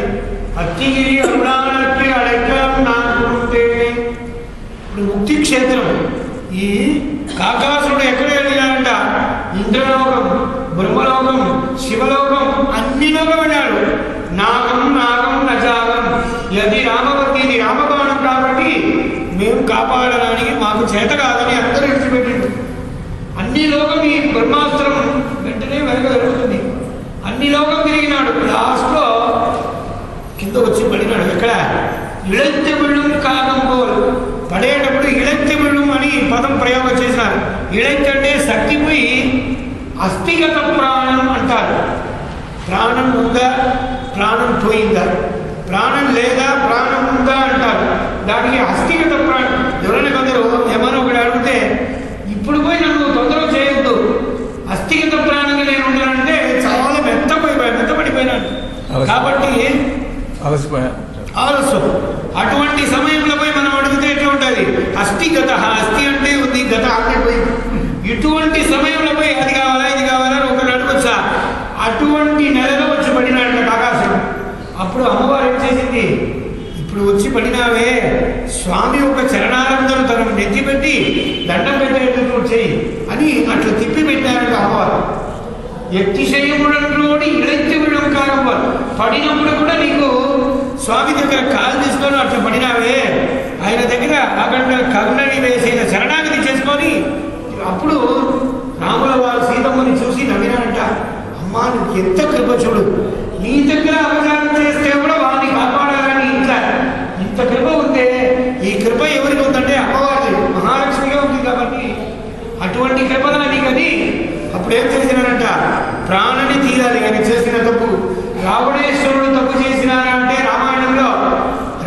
அத்திகிரி அருணாளருக்கு அழைக்கலாம் நான் கொடுத்தேன். ఇప్పుడు ముక్తి క్షేత్రం ఈ కాకాసుడు ఎక్కడ వెళ్ళాడంట, ఇంద్రలోకం, బ్రహ్మలోకం, శివలోకం అన్ని లోకం వెళ్ళాడు. నాగం నాగం నజాగం. ఇది రామవతి, ఇది రామబాణం కాబట్టి మేము కాపాడడానికి మాకు చేత కాదని అందరూ విడిచిపెట్టిండు. అన్ని లోకం ఈ బ్రహ్మాస్త్రం వెంటనే వెనక జరుగుతుంది. అన్ని లోకం తిరిగినాడు. లాస్ట్లో కింద వచ్చి పడినాడు. ఎక్కడ, ఇళెత్తి విళ్ళం కాగం పోల్. పడేటప్పుడు ఇళెత్తి విళ్ళం అని పదం ప్రయోగం చేసినారు. ఇళెత్తి అంటే శక్తిపోయి అస్థిగత ప్రాణం అంటారు. ప్రాణం ఉందా, ప్రాణం పోయిందా, ప్రాణం లేదా, ప్రాణం ఉందా అంటారు. దానికి అస్థిగత ప్రాణం. ఎవరైనా కొందరు ఏమైనా ఒకటి అడిగితే ఇప్పుడు పోయి నన్ను తొందరగా చేయొద్దు, అస్థిగత ప్రాణంగా నేను ఉంటానంటే చాలా మెత్తపడిపోయినాను కాబట్టి ఆలస్యం. అటువంటి సమయంలో పోయి మనం అడిగితే ఎట్లా ఉంటుంది, అస్థిగత. అస్థి అంటే ఉంది, గత అంటే పోయింది. ఇటువంటి సమయంలో పోయి అది కావాలా ఇది కావాలా ఒకరు అడగొచ్చా. అటువంటి నెలలో వచ్చి పడినాడు కాకాసుడు. అప్పుడు అమ్మవారు ఏం చేసింది, ఇప్పుడు వచ్చి పడినావే, స్వామి ఒక చరణానందం తన నెత్తి పెట్టి దండం పెట్టేటట్టు చేయి అని అట్లా తిప్పి పెట్టారంట అమ్మవారు. ఎత్తిశయముడంలోని ఇళెత్తి విడం కారమ్మవారు. పడినప్పుడు కూడా నీకు స్వామి దగ్గర కాలు తీసుకొని అట్లా పడినావే, ఆయన దగ్గర అక్కడ కరుణని వేసిన శరణాగతి చేసుకొని అప్పుడు రాముల వారు సీతమ్మని చూసి నవ్వినారంట. అమ్మా నువ్వు ఎంత కృప చూడు, నీ దగ్గర అపచారం చేస్తే కూడా వారిని కాపాడాలని ఇంత కృప ఉంటే, ఈ కృప ఎవరికి ఉందంటే అమ్మవారి మహాలక్ష్మిగా ఉంది కాబట్టి అటువంటి కృపదాని కానీ అప్పుడు ఏం చేసినారంట, ప్రాణాన్ని తీరాలి కానీ చేసిన తప్పు. రావణేశ్వరుడు తప్పు చేసినారా అంటే రామాయణంలో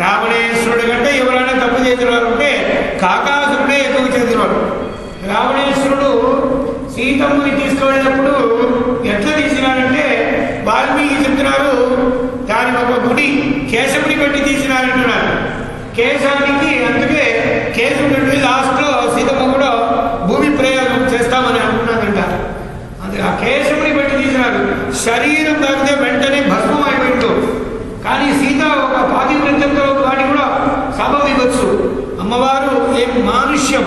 రావణేశ్వరుడు కంటే ఎవరైనా తప్పు చేసినారు అంటే కాకాసురుడే ఎక్కువ చేసినాడు. రావణేశ్వరుడు సీతమ్మని తీసుకువెళ్ళినప్పుడు ఎట్లా తీసినారంటే వాల్మీకి చెప్తున్నారు, దాని ఒక గుడి కేశవుని పెట్టి తీసినారంటున్నారు. కేశానికి అందుకే కేశవుని లాస్ట్లో సీతమ్మ కూడా భూమి ప్రయోగం చేస్తామని శరీరం తాగితే వెంటనే భస్మం అయిపోయిందో. కానీ సీత ఒక పాతివ్రత్యంతో వాటి కూడా శాపం ఇవ్వచ్చు. అమ్మవారు ఏం మానుష్యం,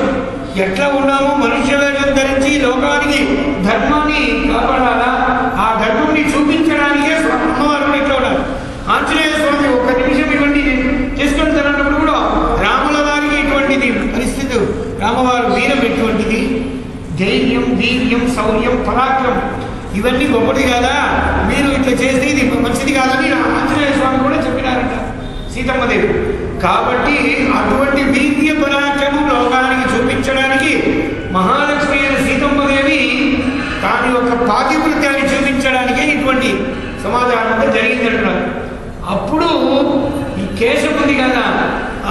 ఎట్లా ఉన్నామో మనుష్య వేషం ధరించి లోకానికి ధర్మాన్ని కాపాడాలా, ఆ ధర్మాన్ని చూపించడానికే అమ్మవారు కూడా ఇట్లా ఉన్నారు. ఆంజనేయ స్వామి ఒక్క నిమిషం ఇవ్వండి తీసుకెళ్తానన్నప్పుడు కూడా రాముల వారికి ఇటువంటిది పరిస్థితి, రామవారు వీరం ఎటువంటిది, ధైర్యం, వీర్యం, శౌర్యం, పరాక్రమం ఇవన్నీ గొప్పది కదా, మీరు ఇట్లా చేస్తే ఇది మంచిది కాదని ఆంజనేయ స్వామి కూడా చెప్పినారంట సీతమ్మదేవి. కాబట్టి అటువంటి వీర్య పరాక్రమం లోకానికి చూపించడానికి మహాలక్ష్మి అయిన సీతమ్మదేవి దాని యొక్క పాతివృత్యాన్ని చూపించడానికే ఇటువంటి సమాధానం అంతా జరిగిందంటున్నారు. అప్పుడు ఈ కేశం ఉంది కదా,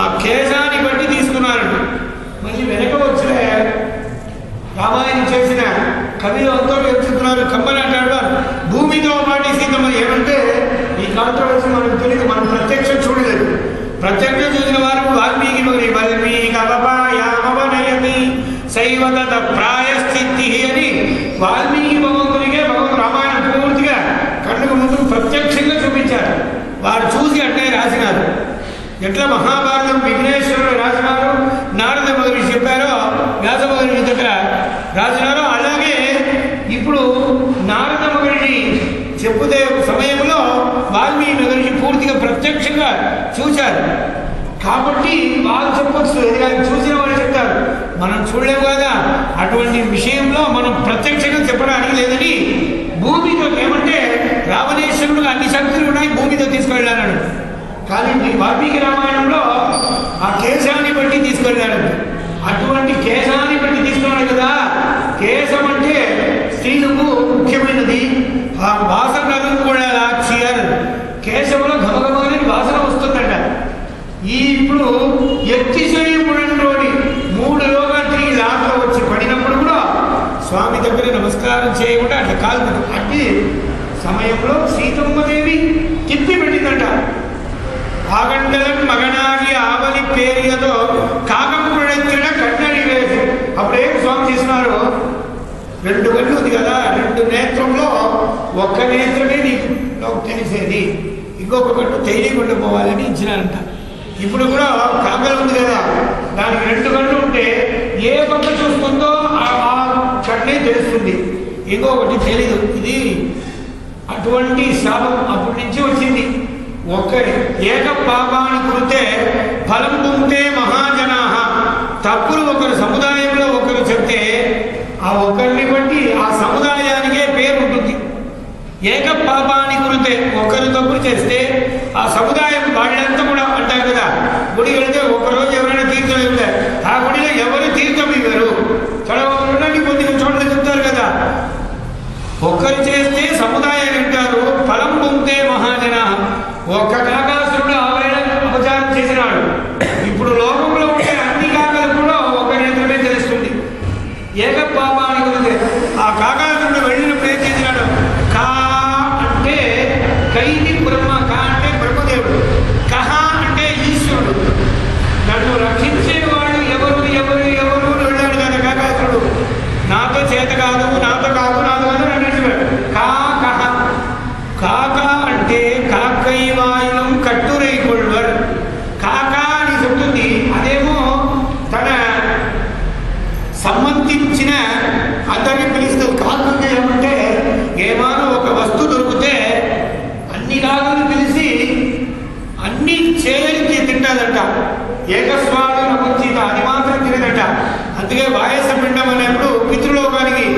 ఆ కేశాన్ని బట్టి తీసుకున్నారు. మళ్ళీ వెనక వచ్చిన రామాయణం చేసిన కవిలో అంతా చెప్తున్నారు. కమ్మని అంటాడు భూమితో పాటి సీతమ్మ. ఏమంటే ఈ కాంట్రవర్సీ మనకు తెలియదు, మనం ప్రత్యక్షం చూడలేదు. ప్రత్యక్షం చూసిన వారు వాల్మీకి అవపాయామవనయతి శైవత ప్రాయశ్చిత్తి అని వాల్మీకి భగవంతునికే భగవంతు రామాయణం పూర్తిగా కళ్ళకు ముందు ప్రత్యక్షంగా చూపించారు. వారు చూసి అంటే రాసినారు. ఎట్లా మహాభారతం విఘ్నేశ్వరుడు రాసినారు, నారద మహర్షి చెప్పారో, వ్యాస మహర్షి దగ్గర రాసినారో, అలాగే ఇప్పుడు నారద మహర్షి చెప్పుదే సమయంలో వాల్మీకి మహర్షి పూర్తిగా ప్రత్యక్షంగా చూశారు. కాబట్టి వాళ్ళు చెప్పచ్చు, చూసిన వాళ్ళు చెప్తారు. మనం చూడలేము కదా, అటువంటి విషయంలో మనం ప్రత్యక్షంగా చెప్పడానికి లేదని భూమితో ఏమంటే రావణేశ్వరుడు అన్ని శక్తులు ఉన్నాయి, భూమితో తీసుకెళ్ళాడు. కానీ వాల్మీకి రామాయణంలో ఆ కేశాన్ని బట్టి తీసుకెళ్ళాడు. అటువంటి కేశాన్ని బట్టి తీసుకున్నాడు కదా. కేశం అంటే స్త్రీలకు ముఖ్యమైనది. ఆ వాసన కూడా చీయర్ కేశంలో ఘమఘమని వాసన వస్తుందంట. ఈ ఇప్పుడు ఎత్తిశయముడంలోని 3 యోగాన్ని లాంట్లో వచ్చి పడినప్పుడు కూడా స్వామి దగ్గర నమస్కారం చేయకుండా అట్లా కాలు అట్టి సమయంలో సీతమ్మదేవి తిప్పి పెట్టిందంట. ఆగండలం మగనాగి ఆవలి పేరుతో కాకపుడెత్తిన కన్నడి వేసి అప్పుడేం స్వామి చేసినారు, 2 కళ్ళు ఉంది కదా, 2 నేత్రంలో ఒక్క నేత్రమే నీకు తెలిసేది, ఇంకొక కట్టు తెలియకుండా పోవాలని ఇచ్చినారంట. ఇప్పుడు కూడా కాకలు ఉంది కదా, దానికి 2 కళ్ళు ఉంటే ఏ పక్క చూసుకుందో ఆ కట్నే తెలుస్తుంది, ఇంకొకటి తెలీదు. ఇది అటువంటి శాపం అప్పటి నుంచి వచ్చింది. ఏక పాపాన్ని కురితే ఫలం పొందే మహాజనా. తప్పులు ఒకరు సముదాయంలో ఒకరు చెప్తే ఆ ఒకరిని బట్టి ఆ సముదాయానికే పేరు ఉంటుంది. ఏక పాపాన్ని కురితే ఒకరు తప్పులు చేస్తే ఆ సముదాయం వాళ్ళంతా కూడా అంటారు కదా, గుడి వెళ్తే ఒకరోజు ఎవరైనా తీర్థం వెళ్తారు, ఆ గుడిలో ఎవరు తీర్థం ఇవ్వరు, చదవకుండా కొద్దిగా చోట్ల చెప్తారు కదా. ఒక్కరు చేస్తే సముదాయాన్ని అంటారు ఫలం పొందే మహాజన. ఒక్క కాకాసురుడు అపచారం చేసినాడు. ఇప్పుడు లోకంలో ఉండే అన్ని కాకలు కూడా ఒక నేత్రమే తెలుస్తుంది. ఏక పాపాన్ని గురించి ఆ కాకాసురుడు వెళ్ళినప్పుడు ఏం చేసినాడు, కా అంటే కైని బ్రహ్మ, కా అంటే బ్రహ్మదేవుడు, కహ అంటే ఈశ్వరుడు. నన్ను రక్షించేవాడు ఎవరు ఎవరు ఎవరు వెళ్ళాడు కదా కాకాసురుడు. నాతో చేత కాదు, నాతో కాదు, నాతో కాదు అన్నట్టు కా కహ. కాక అంటే కాకైవాయులం కట్టురై కొల్వర్. కాక అని చెప్తుంది, అదేమో తన సంబంధించిన అందరినీ పిలుస్తుంది. కాకంగా ఏమంటే ఏమానో ఒక వస్తువు దొరికితే అన్ని కాకులు పిలిచి అన్ని చేయాలి తింటాదంట. ఏకస్వాడు నముచిత అది మాత్రం తినదట. అందుకే వాయస పిండం అనేప్పుడు పితృలోకానికి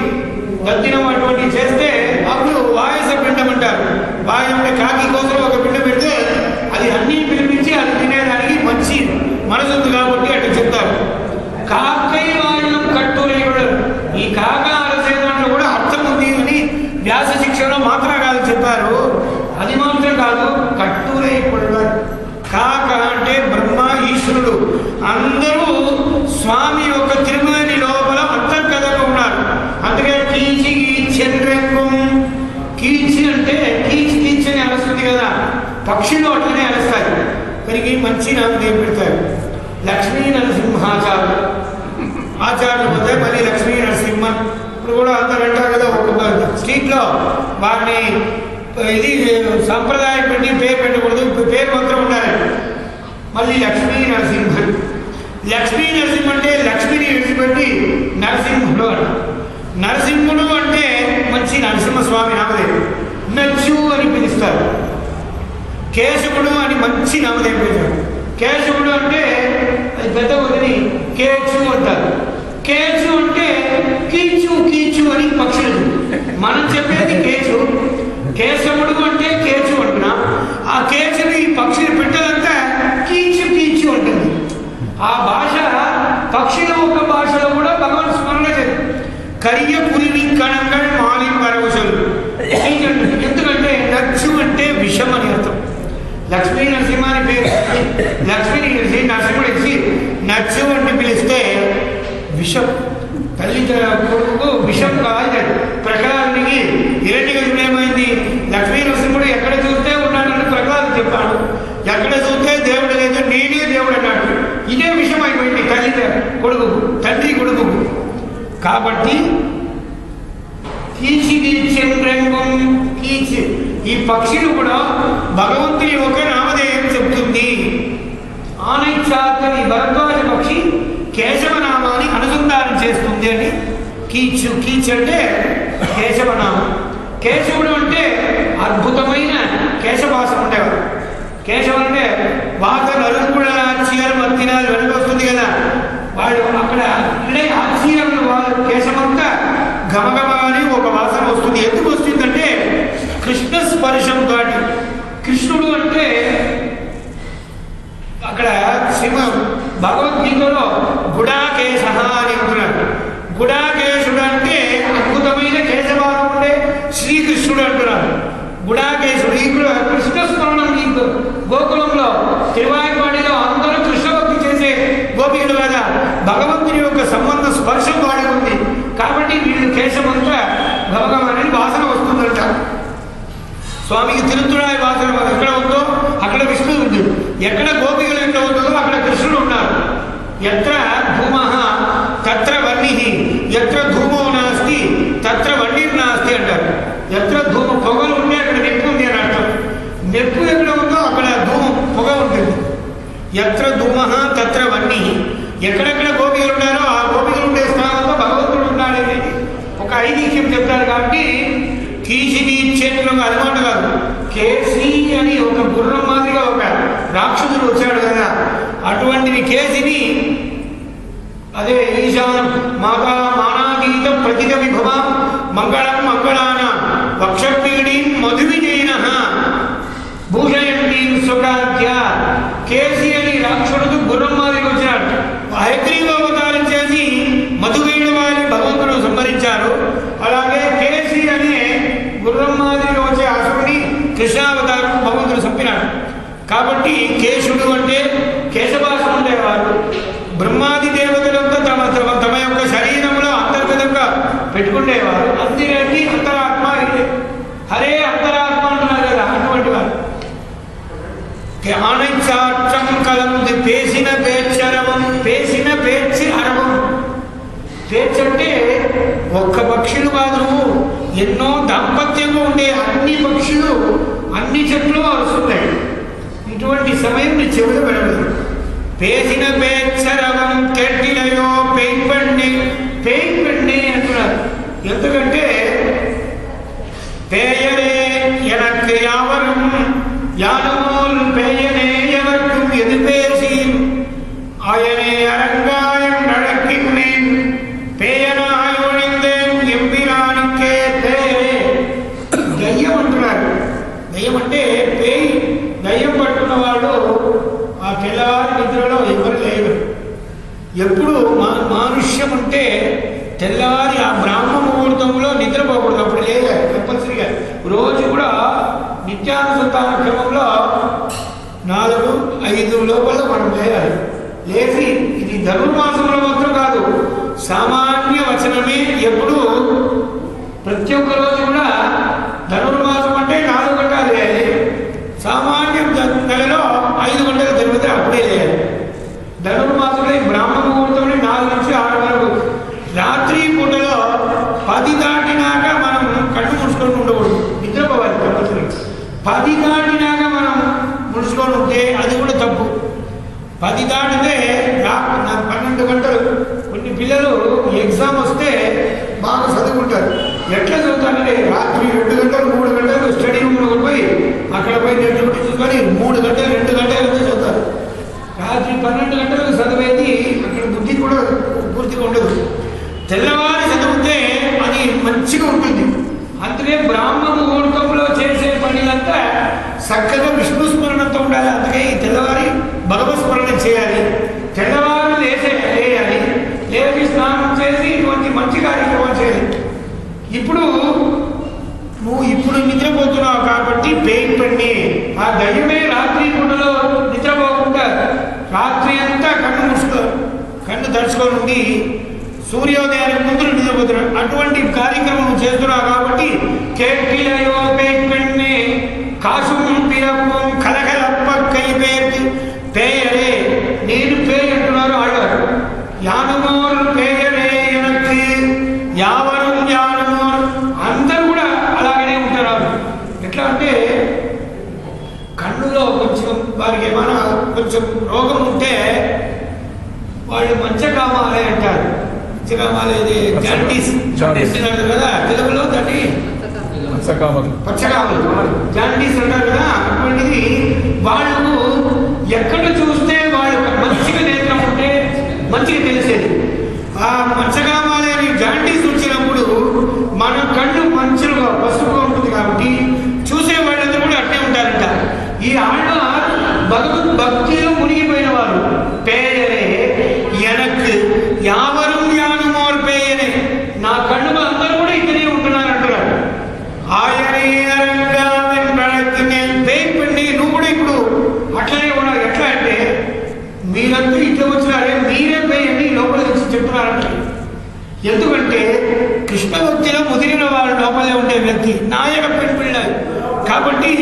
దత్తినం అటువంటివి చేస్తే అప్పుడు వాయస పిండం అంటారు. వాయు అంటే కాకి కోసం ఒక పిండం పెడితే అది అన్నీ పిలిపించి అది తినేదానికి మంచి మనసు ఉంది కాబట్టి అట్లా చెప్తారు. కాకై వాయులం కట్టురేయుడు. ఈ కాక అరసే దాంట్లో కూడా అర్థం ఉంది అని వ్యాస శిక్షలో మాత్రం కాదు చెప్పారు. అది మాత్రం కాదు, కట్టురేయుడు. కాక అంటే బ్రహ్మ ఈశ్వరుడు అందరూ స్వామి యొక్క తిరుమలని లోపల అంతర్గతంగా ఉన్నారు. అందుకే కీచి కీచెండ్రెంగం. కీచి అంటే కీచి కీచి అని అరుస్తుంది కదా, పక్షులు అట్లనే అరుస్తాయి. కనుక మంచి నామదేవి పెడతారు. లక్ష్మీ నరసింహాచార్యులు ఆచార్యులు పోతే మళ్ళీ లక్ష్మీ నరసింహ. ఇప్పుడు కూడా అందరూ అంటారు కదా, ఒక స్ట్రీట్లో వారిని ఇది సంప్రదాయం పెట్టి పేరు పెట్టకూడదు, పేరు మాత్రం ఉండాలి. మళ్ళీ లక్ష్మీ నరసింహన్. లక్ష్మీ నరసింహ అంటే లక్ష్మిని విడిచిపెట్టి నరసింహుడు అంట. నరసింహుడు అంటే మంచి నరసింహస్వామి నామదేవుడు. నచ్చు అని పిలుస్తారు. కేశవుడు అని మంచి నామదేవుడు పిలుస్తారు. కేశవుడు అంటే అది పెద్ద వదిలి కేచు అంటారు. కేచు అంటే కీచు కీచు అని పక్షులు. మనం చెప్పేది కేచు. కేశవుడు అంటే కేచు అంటున్నాం. ఆ కేచుని ఈ పక్షులు పెట్టదంతా కీచు కీచు ఉంటుంది. ఆ భాష పక్షుల ఒక భాషలో కూడా భగవాన్ స్మరణ చేస్తారు. కరియ పులిని కణంగా మాలి వరవసలు. ఎందుకంటే నచ్చు అంటే విషం అని అర్థం. లక్ష్మీ నరసింహ అని పేరు. లక్ష్మిని కలిసి నరసింహుడు కలిసి నచ్చు అంటే పిలిస్తే విషం. తల్లి కొడుకు విషం కాదు. ప్రహ్లాదునికి హిరణ్యకశిపుడు ఏమైంది? లక్ష్మీ నరసింహుడు ఎక్కడ చూస్తే ఉన్నాడని ప్రహ్లాదు చెప్పాడు. ఎక్కడ చూస్తే దేవుడు లేదు, నేనే దేవుడు అన్నాడు. ఇదే విషయం అయిపోయింది తల్లి కొడుకు, తండ్రి కొడుకు. కాబట్టి ఈ పక్షులు కూడా భగవంతుని ఒక నామధేయం చెప్తుంది. ఆనైచాత్మని భరద్వాజ పక్షి కేశవనామాన్ని అనుసంధానం చేస్తుంది అని కీచు. కీచు అంటే కేశవనామం. కేశవుడు అంటే అద్భుతమైన కేశవాసం ఉండేవారు. కేశవం అంటే వాత నలుగుల ఆచీరం మత్తినాలు వెనక వస్తుంది కదా, వాళ్ళు అక్కడ ఇడే ఆచీరంలో వాళ్ళు కేశమంతా గమగమ అని ఒక వాసన వస్తుంది. ఎందుకు వస్తుందంటే కృష్ణ స్పర్శం కాటి. కృష్ణుడు అంటే అక్కడ శివ భగవద్గీతలో గుడాకేశ అని అంటున్నాడు. గుడాకేశుడు అంటే అద్భుతమైన కేశవాసం ఉండే శ్రీకృష్ణుడు అంటున్నాడు. గుడాకేశుడు ఈ కృష్ణ స్మరణం. గోకులంలో తిరువాయిపాడిలో అందరూ కృష్ణభక్తి చేసే గోపికలు కదా, భగవంతుని యొక్క సంబంధ స్పర్శం వాడి ఉంది. కాబట్టి వీళ్ళు కేశమంతా భగవాన్ వాసన వస్తుందంట. స్వామికి తిరుతురాయి వాసన ఎక్కడ ఉందో అక్కడ విష్ణువు ఉంది. ఎక్కడ గోపికలు ఎక్కడ ఉంటుందో అక్కడ కృష్ణుడు ఉన్నారు. ఎత్ర ధూమ తత్ర వన్ని, ఎత్ర ధూమో నాస్తి తత్ర వన్నిర్నాస్తి అంటారు. ఎత్ర ధూమ పొగలు ఉంటే అక్కడ నెప్పు ఉంది అని అర్థం. నెప్పు ఎక్కడ ఉందో అక్కడ ధూమం పొగ ఉంటుంది. ఎత్ర ధూమ తత్ర వన్ని. ఎక్కడెక్కడ గోపికలు ఉన్నారో ఆ గోపికలు ఉండే స్థానంలో భగవంతుడు ఉన్నాడనేది ఒక ఐతిహ్యం చెప్తారు. కాబట్టి కీసిని చేతిలో అనమాట కాదు. కేసి అని ఒక గుర్రం మాదిరిగా ఒక రాక్షసుడు వచ్చాడు కదా, అటువంటిది కేసిని. అదే ఈశానం మాగా మానాతీత ప్రతిత విభవ మంగళం మంగళాన వక్షపీడి మధువిజయన భూషయంతి సుఖాఖ్య. కేసి అని రాక్షసుడు గుర్రం మాదిరిగా వచ్చినాడు. హయగ్రీవ అవతారం చేసి మధువీణ వారి భగవంతుడు సంహరించారు. అలాగే కేసి అనే గుర్రం మాదిరిగా వచ్చే అసురుని కృష్ణావతారం భగవంతుడు చంపినాడు. కాబట్టి కేశుడు అంటే కేశవాసం ఉండేవారు. బ్రహ్మాది దేవతలంతా తమ తమ తమ యొక్క శరీరంలో అంతర్గతంగా పెట్టుకునేవారు. అందుకని అంతరాత్మ హరే అంతరాత్మ అంటున్నారు కదా, అటువంటి వారు. ఆనైచాక్షం కలంది పేసిన పేర్చరవం. పేసిన పేర్చి అరవం. పేర్చంటే ఒక్క పక్షులు కాదు, ఎన్నో దాంపత్యంగా ఉండే అన్ని పక్షులు అన్ని చెట్లు వస్తున్నాయి. ఇటువంటి సమయం నీ చెవులు పెడదు. పేసిన పేర్చరవం కెట్టిలయో పెయింపండి పెయింపండి అంటున్నారు. ఎందుకంటే పేయరే ఎనకు యావరం యానమోల్ పేయనే ఎవర్ക്കും ఎదు పేసి ఆయనే అరంగాయం నడకిన్నేన్ పేయనాయోనిందేం ఎంపిరానికే పేయరే. దయ్యం అంటున్నారు. దయ్యం అంటే పేయి. దయ్యం పట్టున్న వాళ్ళు ఆ తెల్లవారి నిద్రలో ఎవరు లేరు. ఎప్పుడు మానుష్యం అంటే తెల్లవారి ఆ బ్రాహ్మ ముహూర్తంలో నిద్రపోకూడదు. అప్పుడు లేదు కంపల్సరీగా రోజు కూడా నిత్యానుసంధాన క్రమంలో 4-5 లోపల మనం లేయాలి. లేచి ఇది ధనుర్మాసంలో మాత్రం కాదు, సామాన్య వచనమే. ఎప్పుడు ప్రతి ఒక్క రోజు కూడా ధనుర్మాసం అంటే 4 గంటలు లేయాలి. సామాన్య నెలలో 5 గంటలు జరిగితే అప్పుడే లేయాలి. ధనుర్మాసంలో బ్రాహ్మ ముహూర్తంలో 4 నుంచి 6 వరకు. రాత్రి పూటలో 10 దాటినాక మనం కళ్ళు మూసుకొని ఉండకూడదు, నిద్రపోవాలి కంపల్సరీ. 10 దాటినాక మనం ముడుచుకొని ఉంటే అది కూడా తప్పు. 10 దాటితే 12 గంటలు. కొన్ని పిల్లలు ఎగ్జామ్ వస్తే బాగా చదువుకుంటారు. ఎట్లా చదువుతారంటే రాత్రి 2 గంటలు 3 గంటలు స్టడీ రూమ్లో పోయి అక్కడ పోయి నెట్ కొట్టి చూసుకొని 3 గంటలు 2 గంటలు చదువుతారు. రాత్రి 12 గంటలకు చదివేది అక్కడ బుద్ధి కూడా పూర్తిగా ఉండదు. తెల్లవారి చదివితే అది మంచిగా ఉంటుంది. అందుకే బ్రాహ్మ ముహూర్తంలో చేసే పనులంతా చక్కగా విష్ణు స్మరణతో ఉండాలి. అందుకే ఈ తెల్లవారి భగవత్ స్మరణ చేయాలి. తెల్లవారు లేయాలి. లేచి స్నానం చేసి ఇటువంటి మంచి కార్యక్రమాలు చేయాలి. ఇప్పుడు నువ్వు నిద్రపోతున్నావు కాబట్టి పేయి పండి ఆ దయ్యమే రాత్రి పూటలో నిద్రపోకుండా రాత్రి అంతా కన్ను తడుచుకొని ఉండి సూర్యోదయానికి ముందు నిద్రపోతున్నాడు. అటువంటి కార్యక్రమం చేస్తున్నావు కాబట్టి కేట్టిలయో పేయి పెಣ್ಣే కాసుం పిరప్పం కలకలప్ప కై పేరు పేయరే నేను పేరు అంటున్నారు ఆడవారు. యానమోరు పేయరే ఎనక్కి యావరం యానమోరు అందరూ కూడా అలాగనే ఉంటారు. ఎట్లా అంటే కన్నులో కొంచెం వారికి ఏమైనా కొంచెం రోగం ఉంటే వాళ్ళు మంచకామాలే అంటారు. మంచకామాలేది జాండీస్ కదా తెలుగులో, దాన్ని పచ్చకామలు జాండీస్ అంటారు కదా. అటువంటిది వాళ్ళు ఎక్కడ చూస్తే వాళ్ళు మంచిగా నేత్రం ఉంటే మంచిగా తెలిసేది. ఆ మంచకామాలేని జాండీస్ వచ్చినప్పుడు మన కళ్ళు మంచిగా పసుపుగా ఉంటుంది కాబట్టి చూసే వాళ్ళందరూ కూడా అట్టే ఉంటారంట. ఈ ఆళ్ళ భగవద్ భక్తిలో మునిగిపోయిన వారు పేయరే ఎనక్ యావరం యానుమోర్ పేయరే నా కళ్ళు అందరూ కూడా ఇక్కడే ఉంటున్నారు అంటున్నారు. ఆయనే అరంగా నేను పేయి నువ్వు కూడా ఇప్పుడు అట్లనే ఉన్నావు. ఎట్లా అంటే మీరంతా ఇట్లా వచ్చినారే మీరే పేయండి లోపల చెప్తున్నారంటే. ఎందుకంటే కృష్ణ భక్తిలో ముదిరిన వారు లోపలే ఉండే వ్యక్తి నాయక పెళ్ళి కాబట్టి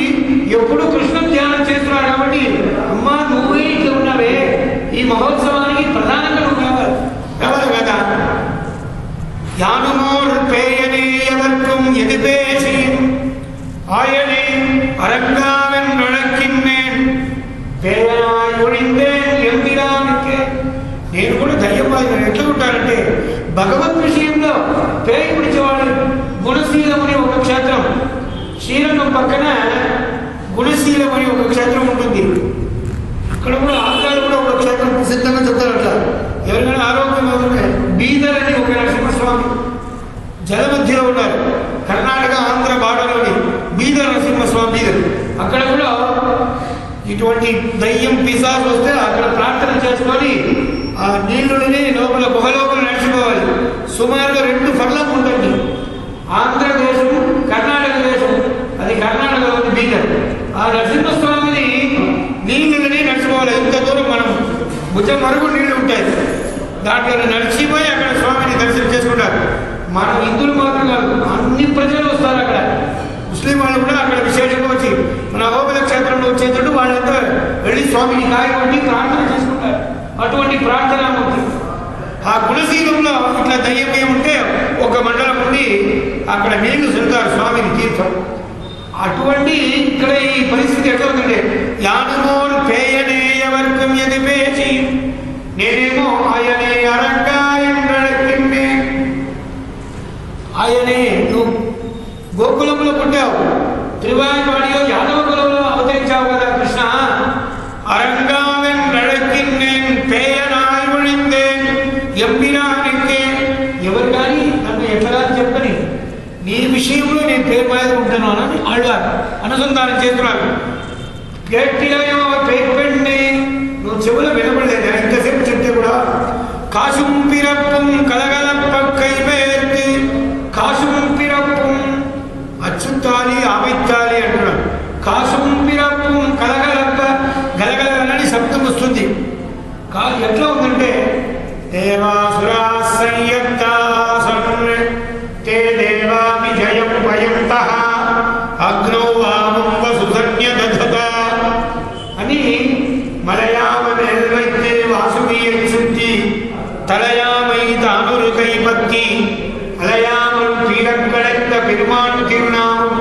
ఎప్పుడు కృష్ణ ధ్యానం చేస్తున్నారు. కాబట్టి అమ్మా నువ్వే ఇట్లా ఉన్నావే ఈ మహోత్సవానికి ప్రధానంగా నువ్వు కావాలి కదా. యానుమోర్ పేయనే ఎవర్కం ఎది పేసి ఆయనే అరంగావెన్ నడకిన్నేన్ పేయనాయ్ ఒడిందేన్ ఎందిరానికే. నేను కూడా దయ్యం ఎట్లా ఉంటానంటే భగవద్ విషయంలో పేయి పిడిచేవాడు. గుణశీలం అని ఒక క్షేత్రం, శ్రీరంగం పక్కన గుణశీలం అని ఒక క్షేత్రం ఉంటుంది. అక్కడ కూడా ఆంధ్రాలో కూడా ఒక క్షేత్రం ప్రసిద్ధంగా చెప్తారు. అట్లా ఎవరికైనా ఆరోగ్యం అవుతుంటే బీదర్ అని ఒక నరసింహస్వామి జల మధ్యలో ఉన్నారు. కర్ణాటక ఆంధ్ర బార్డర్లోని బీదర్ నరసింహస్వామి బీదర్. అక్కడ కూడా ఇటువంటి దయ్యం పిశాచు వస్తే అక్కడ ప్రార్థన చేసుకొని ఆ నీళ్ళుని లోపల గుహలోపల నడిచిపోవాలి. సుమారుగా 2 ఫర్లాంగ్ ఉంటుంది. ఆంధ్రదేశం కర్ణాటక దేశం, అది కర్ణాటకలోని బీదర్. ఆ నరసింహస్వామిని నీళ్ళని నడిచిపోవాలి. ఇంత దూరం మనం భుజం వరకు నీళ్లు ఉంటాయి. దాంట్లో నడిచిపోయి అక్కడ స్వామిని దర్శనం చేసుకుంటారు. మనం హిందువులు మాత్రం కాదు, అన్ని ప్రజలు వస్తారు. అక్కడ ముస్లిం వాళ్ళు కూడా అక్కడ విశేషంగా వచ్చి మన అహోబిల క్షేత్రంలో వచ్చేటట్టు వాళ్ళంతా వెళ్ళి స్వామిని కాయబట్టి ప్రార్థన చేసుకుంటారు. అటువంటి ప్రార్థన ఉంటుంది. ఆ గుణశీలంలో ఇట్లా దయ్యం ఏముంటే ఒక మండలం ఉండి అక్కడ నీళ్లు చెల్లుతారు స్వామిని తీర్థం. అటువంటి ఇక్కడ ఈ పరిస్థితి ఎట్లా ఉందంటే యానుమోరు పేయనే వర్గం ఎది పేచి నేనేమో ఆయనే అరంగాయనే. ఆయనే నువ్వు గోకులంలో పుట్టావు, తిరువాయిపాడిలో యాదవ కులంలో అవతరించావు కదా కృష్ణ. అరంగావెన్ నడకిన్నేన్ పేయనాయ్ ఒడిందేన్ ఎంపిరానికే. ఎవరు కానీ నన్ను ఎట్లా చెప్పని నీ విషయంలో నేను పేరు మీద ఉంటాను అని ఆళ్వారు అనుసంధానం చేస్తున్నారు. గట్టిగా పేరు పెండి నువ్వు చెవులో వినపడలేదు ఇంతసేపు చెప్తే కూడా. కాసుం పిరప్పం కలగలప్ప కైపేర్తి కాసుం పిరప్పం అచ్చుతాలి ఆమెత్తాలి అంటున్నాడు. కాసుం పిరప్పం కలగలప్ప గలగలని శబ్దం వస్తుంది. ఎట్లా ఉందంటే దేవాసురా సంయత్తాసం తే దేవా విజయం భయంతః అగ్నౌ వామం వసుధన్య దధత అని మలయామేల్వైతే వాసుమీయచ్చుద్ది తలయామై తానురు కైపత్తి அலையாமல் பீடக்கடைத்த பெருமான் திருநாமம்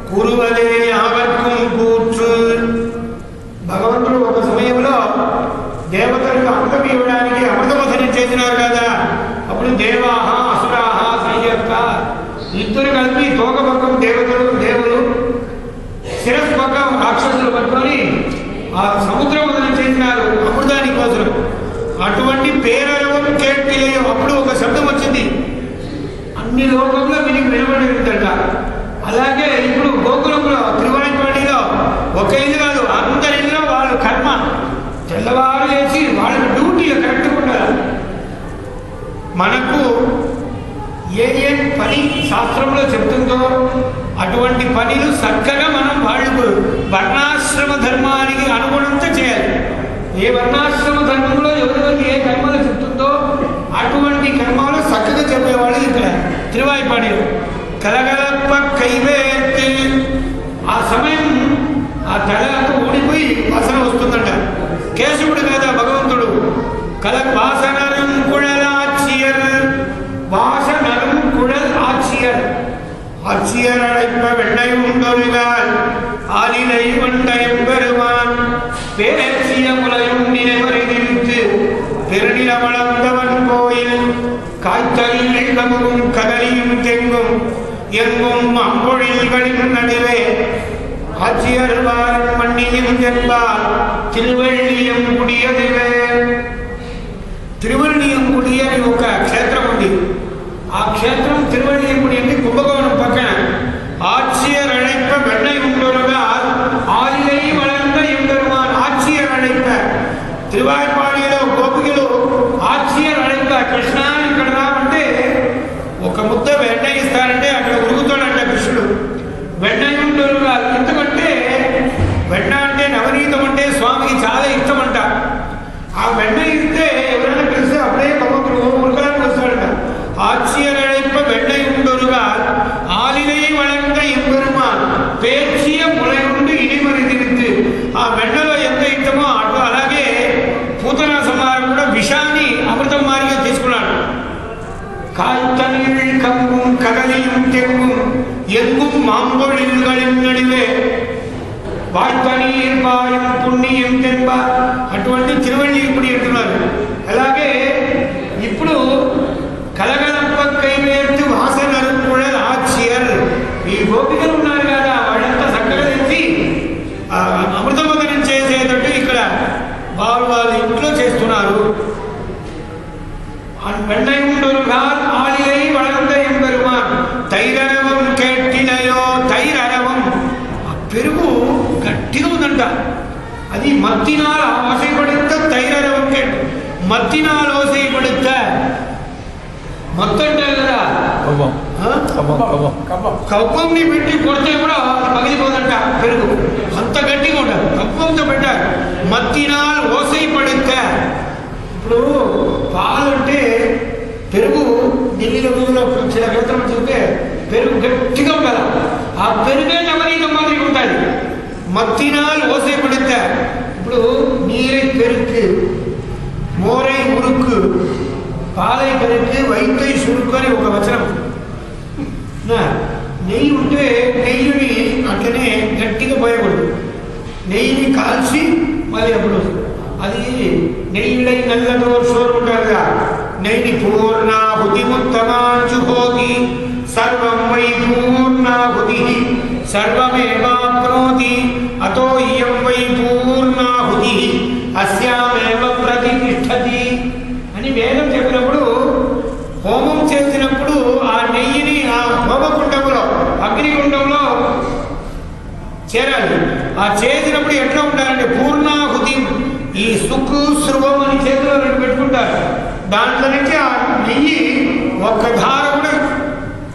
கூறுவதே யாவர்க்கும் చేస్తున్నారు కదా. అప్పుడు దేవాహ అసురాహ సంయక్త ఇద్దరు కలిపి తోక పక్కం దేవులు శిరస్సు పక్కం రాక్షసులు పట్టుకొని ఆ సముద్రం వదనం చేసినారు అమృతాని కోసం. అటువంటి పేరరవం కేట్టిలేయో అప్పుడు ఒక శబ్దం వచ్చింది, అన్ని లోకంలో మీకు వినబడిందట. అలాగే ఇప్పుడు గోకులంలో త్రివాణిపాడిలో ఒక ఇల్లు కాదు, అందరి ఇల్లు వాళ్ళు కర్మ తెల్లవారు చేసి వాళ్ళకి డ్యూటీలు కరెక్ట్గా ఉండాలి. మనకు ఏ పని శాస్త్రంలో చెప్తుందో అటువంటి పనులు చక్కగా మనం వాళ్ళు వర్ణాశ్రమ ధర్మానికి అనుగుణంగా చేయాలి. ఏ వర్ణాశ్రమ ధర్మంలో ఎవరెవరికి ఏ కర్మలు చెప్తుందో అటువంటి కర్మలు చక్కగా చెప్పేవాళ్ళు ఇక్కడ తిరువాయిపాడిలో. కలగలప్ప కైవేత్తి ఆ సమయం ఆ తలతో ఊడిపోయి వాసన వస్తుందంట. కేశవుడు కదా భగవంతుడు. వాసనరం కుழலாட்சியர் வாசனரும் குழல் ஆட்சியர் ஆட்சியர் அழைப்ப வெண்ணை உண்டொருகால் ஆலிலை வண்டயம் பெருமான் பேரட்சிய முலையும் நினைவறிதித்து பெருநில வளர்ந்தவன் கோயில் காய்ச்சலில் கமுகும் கதலியும் தெங்கும் எங்கும் அம்பொழில்களின் நடுவே ஆட்சியர் வாரும் மண்ணியும் என்பார் திருவள்ளியம் குடியதுவே. తిరువల్లియంగుడి అని ఒక క్షేత్రం ఉంది. ఆ క్షేత్రం తిరువల్లియంగుడి అంటే కుంభకోణం పక్కన. ఆచ్యర్ అழைப்ப వెన్నై ఉండలుగా ఆలిలై వళంద ఎంబెరుమాన్ ఆచ్యర్ అழைப்ப. తిరువాయిపాడిలో గోపికలు ఆచ్యర్ అழைப்ப కృష్ణ ఇక్కడ రావంటే ఒక ముద్ద వెన్న ఇస్తారంటే అక్కడ ఉరుగుతాడంట కృష్ణుడు. వెన్నై ఉండలుగా ఎందుకంటే వెన్న అంటే నవనీతం అంటే స్వామికి చాలా ఇష్టం అంట. ఆ వెన్న ఇస్తే ఎవరైనా కలిస్తే అప్పుడే భగవంతుడు ఉరకడానికి వస్తాడట. ஆட்சியர் அழைப்ப வெண்ணை உண்டொருகால் ஆலிலை வளர்ந்த ఎంబెరుమాన్ పేర్చియ ములయుండి ఇనిమరి తిరిగి. ఆ వెన్నలో ఎంత ఇష్టమో అటు అలాగే పూతనా సంహారం కూడా విషాన్ని అమృతం మారిగా తీసుకున్నాడు. காய்த்தனில் கம்பும் கதலியும் தெங்கும் எங்கும் மாம்பொழில்களின் நடுவே వాయుతనీర్ పాయం పుణ్యం తెంబ అటువంటి తిరువల్లియంగుడి అంటున్నారు. అలాగే ఇప్పుడు కలగలప్ప కైవేర్తి వాసనరు కుழல் ఆచ్యర్ ఈ గోపికలు ఉన్నారు కదా వాళ్ళంతా చక్కగా తెచ్చి అమృతమదనం చేసేటట్టు ఇక్కడ వాళ్ళ ఇంట్లో చేస్తున్నారు. వెన్నై ఉండొరుగాల్ ఆలిలై వళంద ఎంబెరుమాన్ తైరరవం కేట్టిలయో. తైరరవం పెరుగు గట్టిగా ఉందంట. అది మత్తినాల్ ఓసైపడుத்த తైరరవం కేట్ మత్తినాల్ ఓసైపడుத்த మత్తు అంటారు కదా కవ్వంని పెట్టి కొడితే కూడా పగిలిపోదంట పెరుగు, అంత గట్టిగా ఉండదు. కవ్వంతో పెట్టారు. మత్తినాల్ ఓసైపడుத்த. ఇప్పుడు పాలు అంటే పెరుగు ఢిల్లీలో రోజులో చిల గంటలు చూస్తే పెరుగు గట్టిగా ఉండాలి. ఆ పెరుగే నవనీతం మాదిరి ఉంటుంది. మత్తినాల్ ఓసైపడుத்த. ఇప్పుడు నీரை பெருக்கு మోరై ఉరుక్కు పాలై పెరుక్కు వైతై సురుక్కు అని ఒక వచనం. నెయ్యి ఉంటే నెయ్యిని అట్లనే గట్టిగా పోయకూడదు. నెయ్యిని కాల్చి మళ్ళీ అప్పుడు అది నెయ్యిడై నల్లతో షోరు ఉంటారు కదా. నెయ్యి పూర్ణాహుతి ముత్తమాంచుహోతి సర్వం వై పూర్ణాహుతి సర్వమేవాప్నోతి అతో ఇయం వై పూర్ణాహుతి అస్యామేవ ప్రతిష్ఠతి అని వేదం చెప్పినప్పుడు హోమం చేసినప్పుడు ఆ నెయ్యిని ఆ హోమకుండంలో అగ్నిగుండంలో చేరాలి. ఆ చేసినప్పుడు ఎట్లా ఉండాలంటే పూర్ణాహుతి. ఈ సుక్కు శృవం అని చేతిలో రెండు పెట్టుకుంటారు. దాంట్లో నుంచి ఆ నెయ్యి ఒక్క ధార కూడా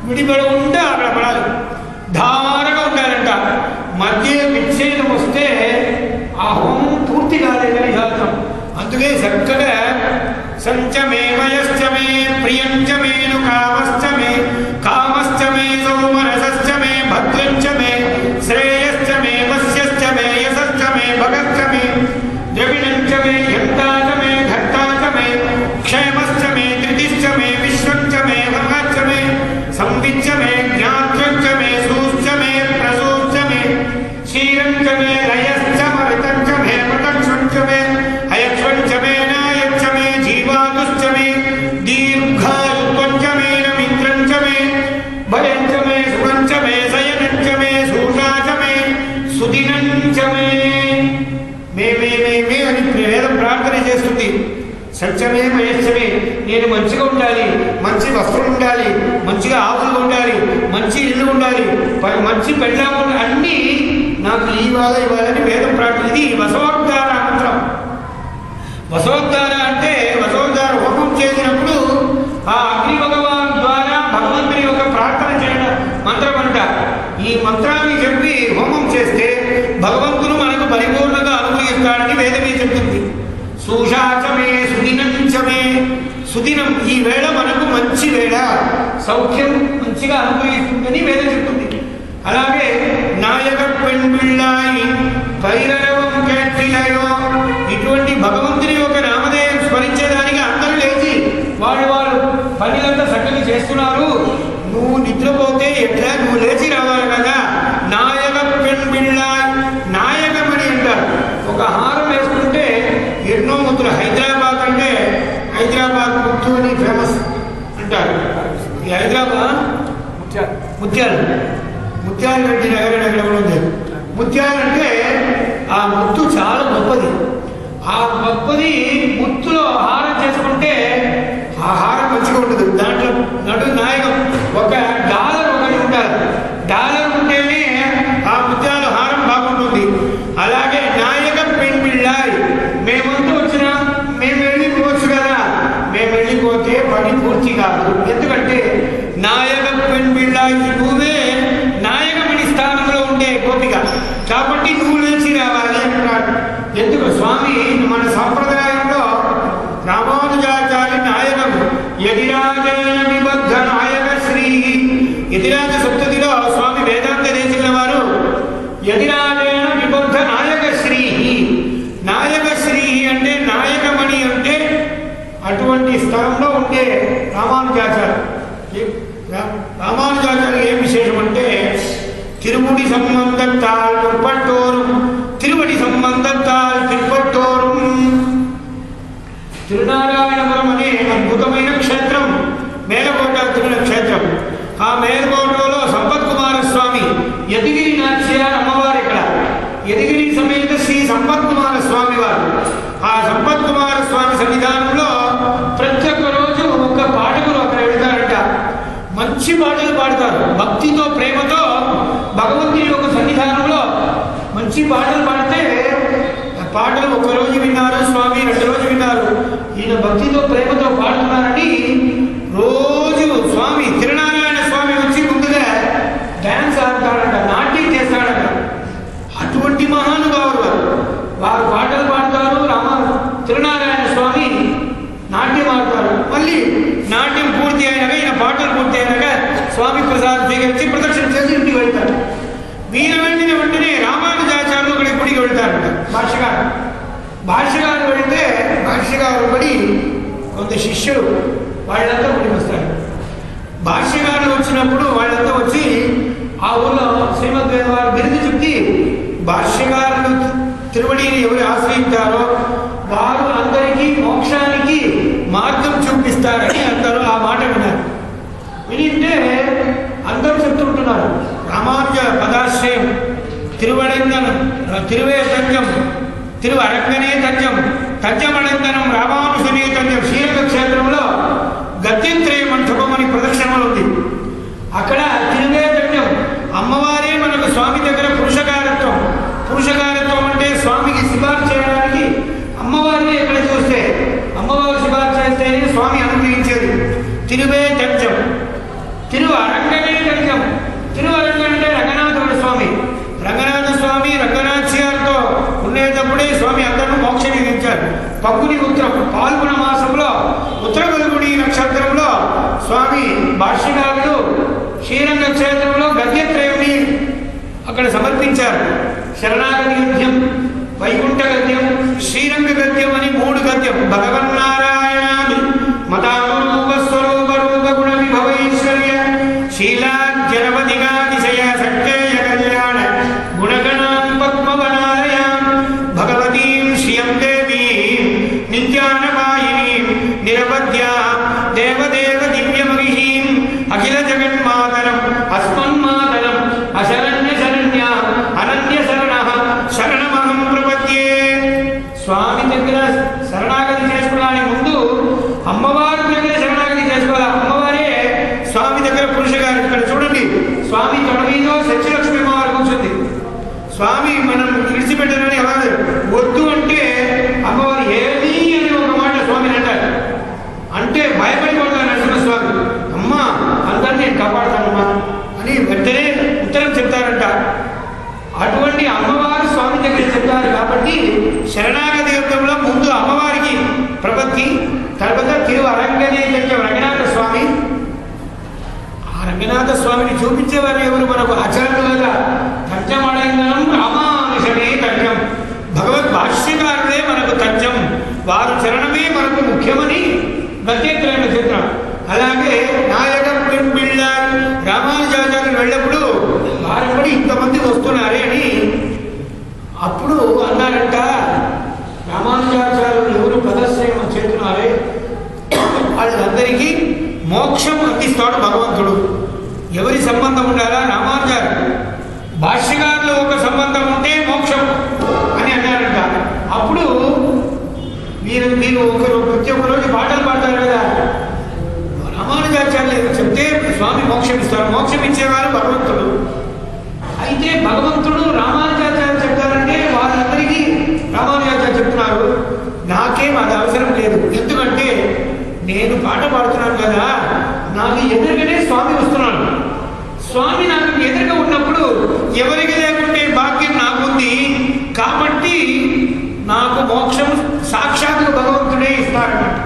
విడిపడి ఉంటే అక్కడ పడాలి. ధారగా ఉండాలంట. మధ్య విచ్ఛేదం వస్తే ఆ హోమం పూర్తి కాలేదని శాస్త్రం. అందుకే చక్కగా సంచమే వయశ్చమే ప్రియంచమేను కామశ్చమే కామశ్చమే సౌమరసశ్చమే భద్రంచమే శ్రేయశ్చమే వస్యశ్చమే యశశ్చమే భగశ్చమే ద్రవిణంచమే యంతాచమే ఘట్టాచమే క్షేమశ్చమే ధృతిశ్చమే విశ్వంచమే భగశ్చమే సంవిచ్చమే జ్ఞాత్రంచమే సూశ్చమే ప్రసూశ్చమే క్షీరంచమే లయశ్చమృతంచమే మృతంచమే అయక్ష్వంచమే నాయచ్చమే జీవాదుశ్చమే సుదినంచమే మే అని వేదం ప్రార్థన చేస్తుంది. సత్యమే మయస్యమే, నేను మంచిగా ఉండాలి, మంచి వస్త్రం ఉండాలి, మంచిగా ఆవులు ఉండాలి, మంచి ఇల్లు ఉండాలి, మంచి పెళ్ళాము అన్నీ నాకు ఇవ్వాలని వేదం ప్రార్థన. ఇది వసవోద్ధార మంత్రం. వసవోద్ధార అంటే వసవోద్ధార హోమం చేసినప్పుడు ఆ అగ్ని భగవాన్ ద్వారా భగవంతుని యొక్క ప్రార్థన చేయడం మంత్రం అంట. ఈ మంత్రాన్ని చెప్పి హోమం చేస్తే భగవంతుడు మనకు పరిపూర్ణంగా అనుగ్రహిస్తాడని వేదమే చెప్తుంది. సుషాచమే సుదినంచమే, సుదినం ఈ వేళ మనకు మంచి వేళ, సౌఖ్యం మంచిగా అనుగ్రహిస్తుందని వేదం చెప్తుంది. అలాగే నాయక పెండ్లాయి పైరవం కేట్టిలయో, ఇటువంటి భగవంతుని యొక్క నామధేయం స్మరించేదానికి అందరూ లేచి వాళ్ళు పనులంతా చక్కగా చేస్తున్నారు. నువ్వు నిద్రపోతే ఎట్లా, నువ్వు లేచి రావాలి కదా. నాయక పెండ్లాయి, నాయకమని అంటారు. ఒక హారం వేసుకుంటే ఎన్నో ముద్దులు. హైదరాబాద్ అంటే హైదరాబాద్ ముత్తు అని ఫేమస్ అంటారు. ఈ హైదరాబాద్ ముత్యాలు రెడ్డి నగరం ఎక్కడ ఉంది. ముత్యాలు అంటే ఆ ముత్తు చాలా గొప్పది. ఆ గొప్పది ముత్తులో హారం చేసుకుంటే ఆ హారం మంచిగా ఉంటుంది. దాంట్లో నాయకం ఒక డాలర్ ఒకటి ఉంటారు. డాలర్ ఉంటేనే ఆ ముత్యాల హారం బాగుంటుంది. అలాగే నాయక పెండ్లాయ్, మేమంతా వచ్చినా మేము వెళ్ళిపోవచ్చు కదా. మేము వెళ్ళిపోతే పని పూర్తి కాదు. ఎందుకంటే నాయక పెండ్లాయ్ నువ్వే నాయకమణి స్థానంలో ఉండే గోపిక కాబట్టి నువ్వు లేచి రావాలి అంటున్నాడు. ఎందుకు స్వామి మన సంప్రదాయంలో రామానుజాచార్య నాయకం యతిరాజేన విబద్ధ నాయక శ్రీ, యతిరాజ సప్తతిలో స్వామి వేదాంత దేశికుల వారు యతిరాజేన విబద్ధ నాయక శ్రీ, నాయక శ్రీ అంటే నాయకమణి అంటే అటువంటి స్థలంలో ఉండే రామానుజాచార్య. రామానుజాచార్య ఏం విశేషం అంటే తిరుముడి సంబంధత్తాల్ ముప్పట్టోரும், తిరువడి సంబంధత్తాల్ తిరుపట్టోரும். తిరునారాయణపురం అనే అద్భుతమైన క్షేత్రం, మేలకోట తిరుణ క్షేత్రం. ఆ మేలకోటలో సంపత్ కుమార స్వామి, యతిగిరి నాచ్య అమ్మవారు ఇక్కడ, యతిగిరి సమేత శ్రీ సంపత్ కుమార స్వామి వారు. ఆ సంపత్ కుమార స్వామి సన్నిధానంలో ప్రతి ఒక్క రోజు ఒక పాఠకులు అక్కడ వెళ్తారంట. మంచి పాటలు పాడతారు, భక్తితో ప్రేమతో భగవంతుని యొక్క సన్నిధానంలో మంచి పాటలు పాడితే పాటలు ఒక్కరోజు విన్నారు స్వామి, 2 రోజు విన్నారు. ఈయన భక్తితో ప్రేమతో పాడుతున్నారని రోజు స్వామి తిరునారాయణ స్వామి వచ్చి ముందుగా డ్యాన్స్ ఆడతాడంట, నాట్యం చేస్తాడంట. అటువంటి మహానుభావులు వారు పాటలు పాడతారు, తిరునారాయణ స్వామి నాట్యం ఆడతారు. మళ్ళీ నాట్యం పూర్తి అయినాక, ఈయన పాటలు పూర్తి అయినాక స్వామి ప్రసాద్ స్వీకరించి ప్రదక్షిణ చేసి ఇంటికి వెళ్తారు. వీరు వెళ్ళిన వెంటనే రామానుజాచార్యులు ఒకటి గుడికి వెళ్తారంట. భాష్యగారు వెళితే భాష్యగారు పడి కొంత శిష్యులు వాళ్ళంతా గుడికి వస్తారు. భాష్యగారు వచ్చినప్పుడు వాళ్ళంతా వచ్చి ఆ ఊళ్ళో శ్రీమద్వేద వారు బిరుదు చెప్పి భాష్యగారులు తిరువడిని ఎవరు ఆశ్రయించారో వారు అందరికీ మోక్షానికి మార్గం చూపిస్తారని అందరూ ఆ మాట విన్నారు. వినింటే అందరూ చెప్తుంటున్నారు రామానుజ పదాశ్రయం తిరువడంగనం, తిరువే తంజం, తిరువరంగనే తంజం, తంజమడంగనం రామానుజనే తంజం. శ్రీరంగ క్షేత్రంలో గద్యంత్రయ మంటపం అని ప్రదక్షిణలు ఉంది. అక్కడ తిరువే తంజం అమ్మవారే మనకు స్వామి దగ్గర పురుషకారత్వం. పురుషకారత్వం అంటే స్వామికి సిఫార్సు చేయడానికి అమ్మవారిని ఎక్కడ చూస్తే అమ్మవారు సిఫార్సు చేస్తేనే స్వామి అనుగ్రహించేది. తిరువే తంజం, తిరువరంగనే తంజం. తిరువరంగం అంటే రంగనాథుడు స్వామి. రంగనాథ స్వామి రంగనాథ్యాలతో ఉండేటప్పుడే స్వామి అందరూ మోక్షం విధించారు. పగుని ఉత్తరం పాల్గొన మాసంలో ఉత్తర పల్గుని నక్షత్రంలో స్వామి భాష్యకారులు శ్రీరంగ క్షేత్రంలో గద్యత్రయుని అక్కడ సమర్పించారు. శరణాగతి గద్యం, వైకుంఠ గద్యం, శ్రీరంగ గద్యం అని 3 గద్యం. భగవన్నారాయణాది మతారూప స్వరూప రూప గుణ విభవైశ్వర్య శీలాజ్జనపదిగాతిశయ సత్యేయ కళ్యాణ గుణగణాం పద్మవనాలయాం భగవతీం శ్రియం దేవీం నిత్యానపాయినీం నిరవధ్యా దేవదేవ దివ్యమహిషీం అఖిల జగన్మాతరం అస్మన్మాతరం అశరణ్య శరణ్యా అనన్య శరణః స్వామి మనం విడిచిపెట్టాలని ఎవరు వద్దు అంటే అమ్మవారు ఏది అని ఒక మాట స్వామిని అంటారు. అంటే భయపడిపోతారు నరసింహస్వామి. అమ్మ అందరినీ నేను కాపాడుతానమ్మా అని వెంటనే ఉత్తరం చెప్తారంట. అటువంటి అమ్మవారు స్వామి దగ్గర చెప్తారు కాబట్టి శరణాగతి యుద్ధంలో ముందు అమ్మవారికి ప్రపత్తి, తర్వాత తిరు అరంగనేయ రంగనాథ స్వామి. ఆ రంగనాథ స్వామిని చూపించేవారు ఎవరు? మనకు ఆచార్యులు కదా. తజ్జమడంగనం రామానుషమే తజ్జం, భగవద్ భాష్యకారుడే మనకు తజ్జం, వారు చరణమే మనకు ముఖ్యమని ప్రత్యేకంగా చెప్తున్నాం. అలాగే నాయకం పెంపిళ్ళ రామానుజాచార్యులు వెళ్ళినప్పుడు వారు కూడా ఇంతమంది వస్తున్నారే అని అప్పుడు అన్నారంట. రామానుజాచార్యులు ఎవరు ప్రదర్శన చేస్తున్నారే వాళ్ళందరికీ మోక్షం అందిస్తాడు భగవంతుడు. ఎవరి సంబంధం ఉండాలా? రామానుజాచార్యులు భాష్యకారులు ఒక సంబంధం ఉంటే మోక్షం అని అన్నారంట. అప్పుడు మీరు ప్రతి ఒక్క రోజు పాటలు పాడతారు కదా, రామానుజాచార్యులు చెప్తే స్వామి మోక్షం ఇస్తారు. మోక్షం ఇచ్చేవారు భగవంతుడు. అయితే భగవంతుడు రామానుజాచార్యులు చెప్తారంటే వాళ్ళందరికీ రామానుజాచార్యులు చెప్తున్నారు. నాకేం అది అవసరం లేదు. ఎందుకంటే నేను పాట పాడుతున్నాను కదా, నాకు ఎదురుగానే స్వామి వస్తున్నాడు. స్వామి నాకు ఎదురుగా ఉన్నప్పుడు ఎవరికి లేకుంటే భాగ్యం నాకుంది కాబట్టి నాకు మోక్షం సాక్షాత్తు భగవంతుడే ఇస్తారన్నమాట.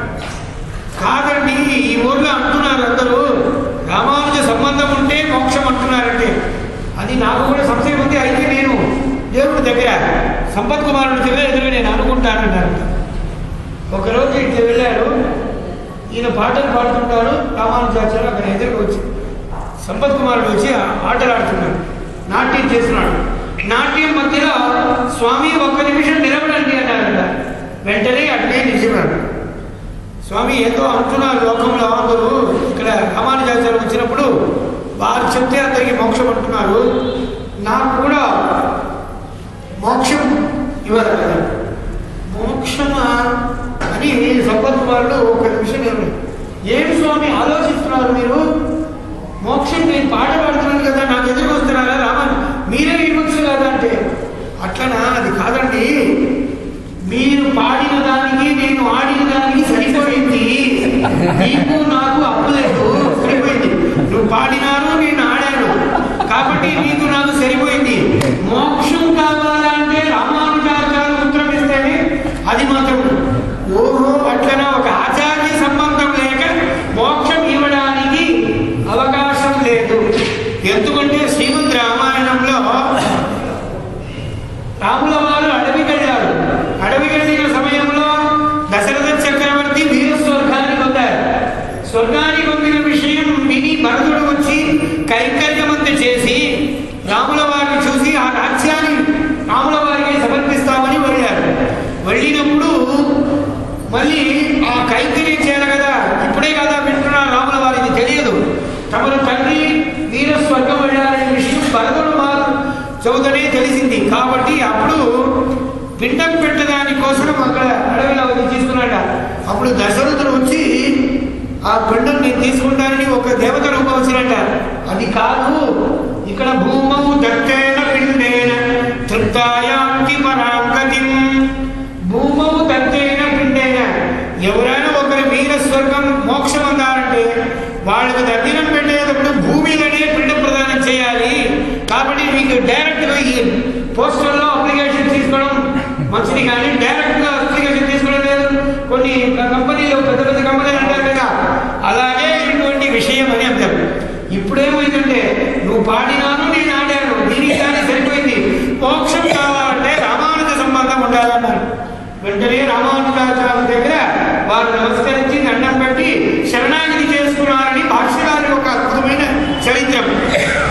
కాదండి ఈ ఊళ్ళో అంటున్నారు అందరూ రామానుజ సంబంధం ఉంటే మోక్షం అంటున్నారంటే అది నాకు కూడా సంశయం ఉంది. అయితే నేను దేవుడి దగ్గర సంపత్ కుమారుడి దగ్గర ఎదురు నేను అనుకుంటానన్నారు. ఒకరోజు ఇట్లా వెళ్ళారు, ఈయన పాటలు పాడుతుంటారు. రామానుజాచార్యులు అక్కడ ఎదురుకు వచ్చి సంపత్ కుమారుడు వచ్చి ఆటలు ఆడుతున్నాడు, నాట్యం చేస్తున్నాడు. నాట్యం మధ్యలో స్వామి ఒక్క నిమిషం నిలబడండి అన్నారంట. వెంటనే అట్లే నిలిచిపోయాడు. స్వామి ఏదో అంటున్నారు లోకంలో అందరూ, ఇక్కడ రామానుజాచార్యులు వచ్చినప్పుడు వారు చెప్తే అందరికీ మోక్షం అంటున్నారు, నాకు కూడా మోక్షం ఇవ్వరు కదా. మోక్షమా అని సంపత్ కుమారుడు ఒక నిమిషం నిలబడి, ఏం స్వామి ఆలోచిస్తున్నారు మీరు? మోక్షం నేను పాట పాడుతున్నాను కదా, నాకు ఎదురు వస్తున్నారా రామన్ మీరే ఇవ్వచ్చు కదా అంటే, అట్లనా? అది కాదండి, మీరు పాడిన దానికి నేను ఆడిన దానికి సరిపోయింది. నీకు నాకు అప్పు లేదు, సరిపోయింది. నువ్వు పాడినాను నేను ఆడాను కాబట్టి నీకు నాకు సరిపోయింది. మోక్షం కావాలంటే రామానుజాచార్యులు ఉత్తరం ఇస్తేనే అది మాత్రం. ఓహో అట్లనా? ఒక ఆచార్య సంబంధం లేక మోక్షం ఇవ్వడానికి అవకాశం లేదు. ఎందుకంటే శ్రీమద్ రామాయణంలో రాముల వారు అడవికి వెళ్ళారు. అడవికి వెళ్ళిన సమయంలో దశరథ చక్రవర్తి వీర స్వర్గానికి పొందారు. స్వర్గానికి పొందిన విషయం విని భరతుడు వచ్చి కైంకర్యమంత చేసి రాముల వారిని చూసి ఆ రాజ్యాన్ని రాముల వారికి సమర్పిస్తామని వెళ్ళారు. వెళ్ళినప్పుడు మళ్ళీ ఆ కైంకర్యం చేయాలి కదా, ఇప్పుడే కదా వింటున్నారు రాముల వారికి తెలియదు. తమను తండ్రి వీర స్వర్గం వెళ్ళాలనే విషయం భరతుడు వారు చౌదనే తెలిసింది. కాబట్టి అప్పుడు పిండం పెట్టడానికి కోసం అక్కడ అడవిలో తీసుకున్నాడ. అప్పుడు దశరథుడు వచ్చి ఆ పిండం నేను తీసుకుంటానని ఒక దేవత రూపం వచ్చినట్ట. అది కాదు, ఇక్కడ భూమౌ దత్తేన పిండేన తృప్తాయాంతి పరాంగతిం. భూమౌ దత్తేన పిండేన, ఎవరైనా ఒకరి వీర స్వర్గం మోక్షం అందారంటే వాళ్ళకి దర్శనం పెట్టేటప్పుడు భూమిలోనే పిండ ప్రదానం చేయాలి. కాబట్టి మీకు డైరెక్ట్గా ఈ పోస్టర్లో అప్లికేషన్ తీసుకోవడం మంచిది, కానీ డైరెక్ట్గా అప్లికేషన్ తీసుకోవడం లేదు. కొన్ని కంపెనీలు పెద్ద పెద్ద కంపెనీలు అంటారు కదా, అలాగే ఇటువంటి విషయం అని అంటారు. ఇప్పుడేమైందంటే నువ్వు పాడినాను నేను ఆడాను, దీనికి కానీ సరిపోయింది. మోక్షం కావాలంటే రామానుజ సంబంధం ఉండాలన్నారు. వెంటనే రామానుజాచార్యుల దగ్గర వారు నమస్కరించి దండం పెట్టి శరణాగతి చేసుకున్నారని భాష్యకారులు ఒక అద్భుతమైన చరిత్రం.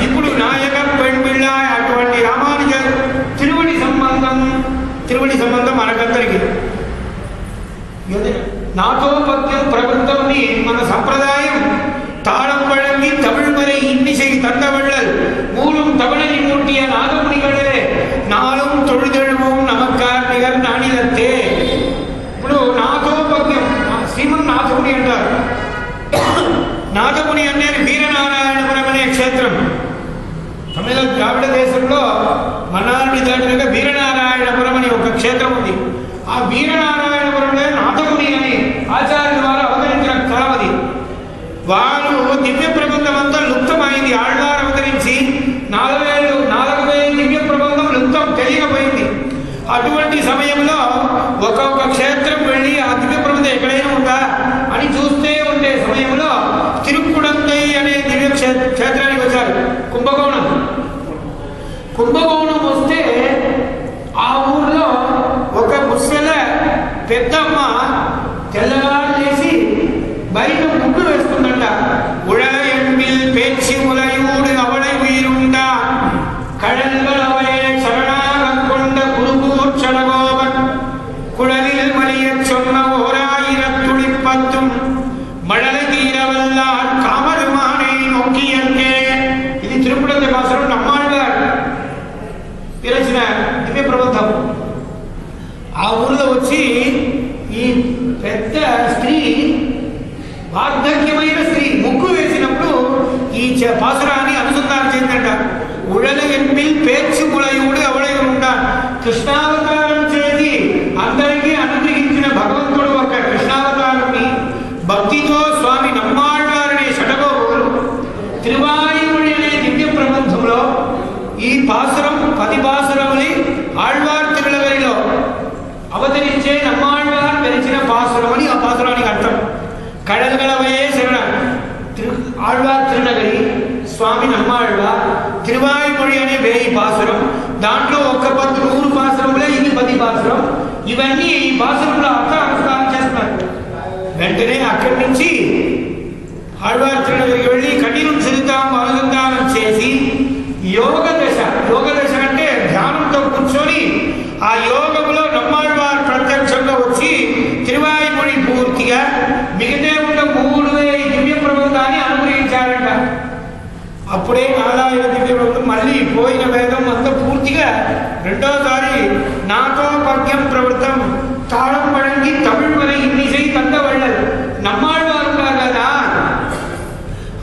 ఇప్పుడు నాయక పెంపిళ్ళ అటువంటి రామానుజ తిరువడి సంబంధం మనకందరికి. నాతో పద్యం ప్రబుద్ధంని మన సంప్రదాయం தாளம் வழங்கி தமிழ் வரை இன்னிசை தந்தவள்ளல் மூலம் தமிழை மூட்டிய நாதமுனிகளே நாளும் தொழுதெழுவோம் நமக்கார் நிகர் நானிலத்தே. ఇప్పుడు నాథోపద్యం శ్రీమన్ నాథముని అంటారు. నాథముని అనేది వీరనారాయణపురం అనే క్షేత్రం. తమిళ ద్రావిడ దేశంలో మన్నారుడి దాటినాక వీరనారాయణపురం అని ఒక క్షేత్రం ఉంది. ఆ వీరనారాయణపురంలో నాథముని అని ఆచార్యుల వారు అవతరించిన స్థలం అది. వారు దివ్య ప్రబంధం అంతా లుప్తమైంది. ఆళ్వారు అవతరించి 4000 దివ్య ప్రబంధం లుప్తం తెలియకపోయింది. అటువంటి సమయంలో ఒక్కొక్క క్షేత్రం వెళ్ళి ఆ దివ్య ప్రబంధం ఎక్కడైనా ఉందా అని చూస్తే ఉండే సమయంలో తిరుక్కుడంతై అనే దివ్య క్షేత్రానికి వచ్చారు. కుంభకోణం వస్తే ఆ ఊర్లో ఒక ముసల పెద్దమ్మ తెల్లవారు చేసి బయట ముగ్గు వేస్తుందంట. ఉడల ఎండిల్ పేచి ఉలయూడు అవడై వీరుండా కడల్వలవే శరణాగొండ కురుగూర్చడగోవన్ కుడలిల్ మలియ చొన్న ఓరాయిరత్తుడిప్పత్తుం మడల తీరవల్ల కామరుమానే నొక్కియంటే. ఇది తిరుపతి భాషలో నమ్మాళ్వారు విరచిన దివ్య ప్రబంధం. ఆ ఊరిలో వచ్చి ఈ పెద్ద స్త్రీ, వార్ధక్యమైన స్త్రీ ముగ్గు వేసినప్పుడు ఈ పాసురాన్ని అనుసంధానం చేసిందంట. ఉడల ఎంపిల్ పేర్చి ములయుడు ఎవడై ఉంటా. కృష్ణావతారం చేసి అందరికీ అనుగ్రహించిన భగవంతుడు ఒక కృష్ణావతారాన్ని భక్తితో స్వామి నమ్మాళ్వారనే షటగోపులు తిరువాయుడి అనే దివ్య ప్రబంధంలో ఈ పాసురం 10 పాసురములు ఆళ్వార్ తిరునగరిలో అవతరించే నమ్మాళ్వార్ వెలిచిన పాసురం అని ఆ పాసురానికి అర్థం. కడల్గలవయే శరణ ఆళ్వార్ తిరునగరి, స్వామి నమ్మాళ్వార్, తిరువాయుమొഴി అనే 1000 పాసురం. దాంట్లో ఒక్క 100 పాసురంలో ఇది 10 పాసురం. ఇవన్నీ ఈ పాసురంలో అర్థానుష్ఠానం చేస్తున్నారు. వెంటనే అక్కడి నుంచి ఆళ్వార్ తిరునగరికి వెళ్ళి కఠినం చరితాం అనుసంధానం చేసి యోగ దశ అంటే ధ్యానంతో కూర్చొని ఆ యోగంలో నమ్మాళ్వారు ప్రత్యక్షంగా వచ్చి తిరువాయుమొഴి పూర్తిగా మిగతా ఉన్న 3000 దివ్య ప్రబంధాన్ని అనుగ్రహించారంట. అప్పుడే 4000 దివ్య ప్రబంధం మళ్ళీ పోయిన వేదం అంతా పూర్తిగా రెండోసారి నాతో పద్యం ప్రవృత్తం తాళం పడంగి తమిళ్ వரை ఇన్నిసై తంద వెళ్ళదు. నమ్మాళ్వారు ఉన్నారు కదా,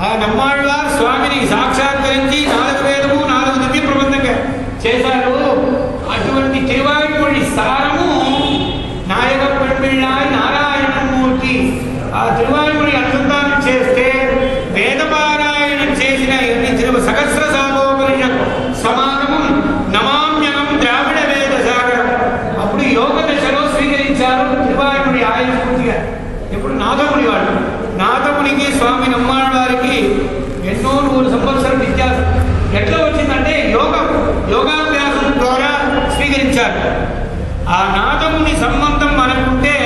ఆ నమ్మాళ్వారు స్వామిని సాక్షాత్కరించి 4 వేదము 4 దివ్య ప్రబంధంగా చేశారు. అటువంటి తిరువాయుమొഴి సారము నాయక పెళ్ళాయి నారాయణమూర్తి. ఆ తిరువాయుమొഴి అనుసంధానం చేస్తే వేదపారాయణం చేసిన సహస్ర సాగోపనిషత్ సమాగమం నమామ్యనం ద్రావిడ వేద సాగరం. అప్పుడు యోగ దశలో స్వీకరించారు తిరువాయుమొഴి ఆయన పూర్తిగా. ఇప్పుడు నాథముని వాడు. నాథమునికి స్వామి నమ్మాళ్వారికి ఎన్నో 100 సంవత్సరం వ్యత్యాసం. ఎట్లా వచ్చిందంటే యోగాభ్యాసం ద్వారా స్వీకరించారు. ఆ నాథముని సంబంధం మనకుంటే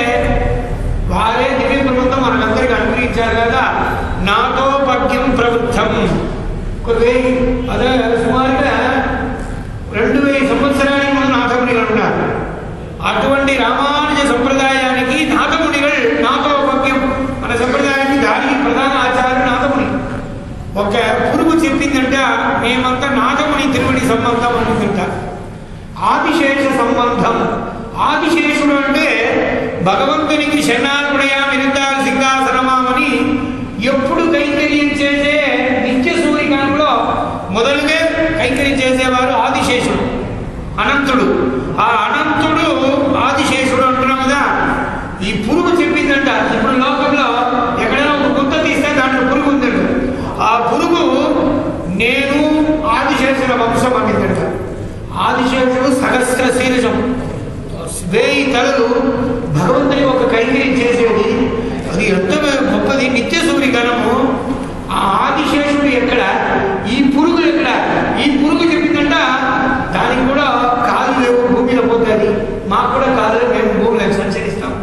వారే దివ్య ప్రబంధం మనకందరికీ అనుగ్రహించారు కదా. నాతో పద్యం ప్రవృత్తం అదే సుమారుగా 2000 సంవత్సరానికి ముందు నాథమునిగా ఉన్నారు. అటువంటి రామానుజ సంప్రదాయానికి నాథమునిகள் నాతో పద్యం మన సంప్రదాయానికి దానికి ప్రధాన ఆచార్యుడు నాథముని. ఒక పురుగు చెప్పిందంట మేమంతా నాథముని తిరువడి సంబంధం అనుకుంట. ఆదిశేష సంబంధం. ఆదిశేషుడు అంటే భగవంతునికి శరణార్పణయా విరుద్ధాలు సింహాసనమామని ఎప్పుడు కైంకర్యం చేసే నిత్య సూర్యకాలంలో మొదలుగా కైంకర్యం చేసేవారు ఆదిశేషుడు, అనంతుడు. ఆ అనంతుడు ఆదిశేషుడు అంటున్నాం కదా. ఈ పురుగు చెప్పిందంట ఇప్పుడు లోకంలో ఎక్కడైనా ఒక గుంత తీస్తే దాంట్లో పురుగు ఉందంట. ఆ పురుగు నేను ఆదిశేషుల వంశం అనిందంట. ఆదిశేషుడు సహస్ర శీర్షం 1000 తలలు భగవంతుని ఒక కైంకర్యం చేసేది. అది ఎంత గొప్పది నిత్య సూర్యగణము. ఆ ఆదిశేషుడు ఎక్కడ, ఈ పురుగు ఎక్కడ? ఈ పురుగు చెప్పిందంట దానికి కూడా కాలు లేవు, భూమిలో పోతుంది. మాకు కూడా కాదు, మేము భూమిలో సంచరిస్తాం,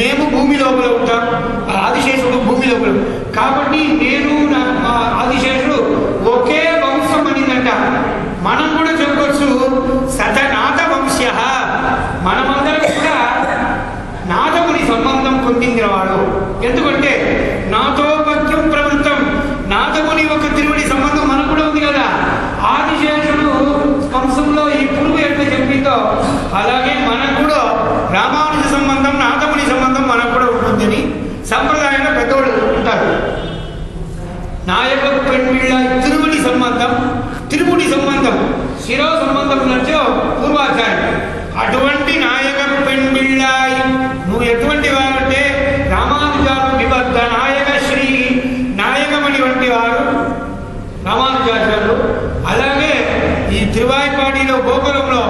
మేము భూమి లోపల ఉంటాం, ఆదిశేషుడు భూమి లోపల. కాబట్టి నేను ఆదిశేషుడు ఒకే వంశం అనిందంట. మనం కూడా చెప్పవచ్చు సతనాథ వంశ్య. మనమందరం కూడా నాథముని సంబంధం పొందిన వాడు. ఎందుకంటే నాతో పద్యం ప్రవృత్తం, నాథముని ఒక తిరువడి సంబంధం మనకు కూడా ఉంది కదా. ఆదిశేషుడు వంశంలో ఈ పురుగు ఎట్లా చెప్పిందో అలాగే మనకు కూడా రామానుజ సంబంధం నాథముని సంబంధం మనకు కూడా ఉంటుందని సంప్రదాయంలో పెద్దవాళ్ళు ఉంటారు. నాయక పెళ్ళ తిరుముడి సంబంధం శిరో సంబంధం నుంచో పూర్వాచార్యుడు. అటువంటి నాయక పెణ్బిళ్ళాయి, నువ్వు ఎటువంటి వారంటే రామానుజాలు నిబద్ధ నాయక శ్రీ నాయకమణి వంటి వారు రామానుజాచార్యులు. అలాగే ఈ తిరువాయిపాడిలో గోకులంలో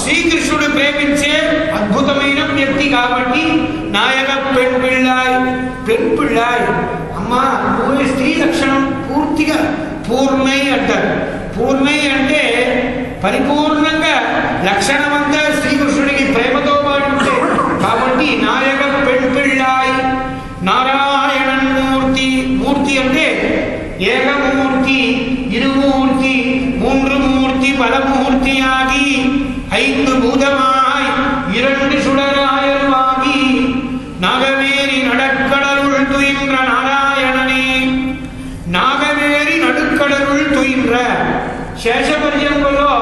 శ్రీకృష్ణుడు ప్రేమించే అద్భుతమైన వ్యక్తి కాబట్టి నాయక పెణ్బిళ్ళాయి. పెణ్బిళ్ళాయి అమ్మా, నువ్వు స్త్రీ లక్షణం పూర్తిగా పూర్ణై అంటారు. పూర్ణై అంటే పరిపూర్ణంగా లక్షణమంతా శ్రీకృష్ణుడికి ప్రేమతో పాటు కాబట్టి నాయక పెణ్బిళ్ళాయి. నారాయణన్ మూర్తి, మూర్తి అంటే ఏకమూర్తి, ఇరుమూర్తి, మూன்று మూర్తి, பலமூர்த்தி ஆகி ஐந்து பூதமாய் இரண்டு சுடராயருவாகி நாகமேரி நடக்கடலுள் துயின்ற நாராயணனே. నాగమేరి నడుక్కడలుள் తుయిன்ற శేషపర్యంలో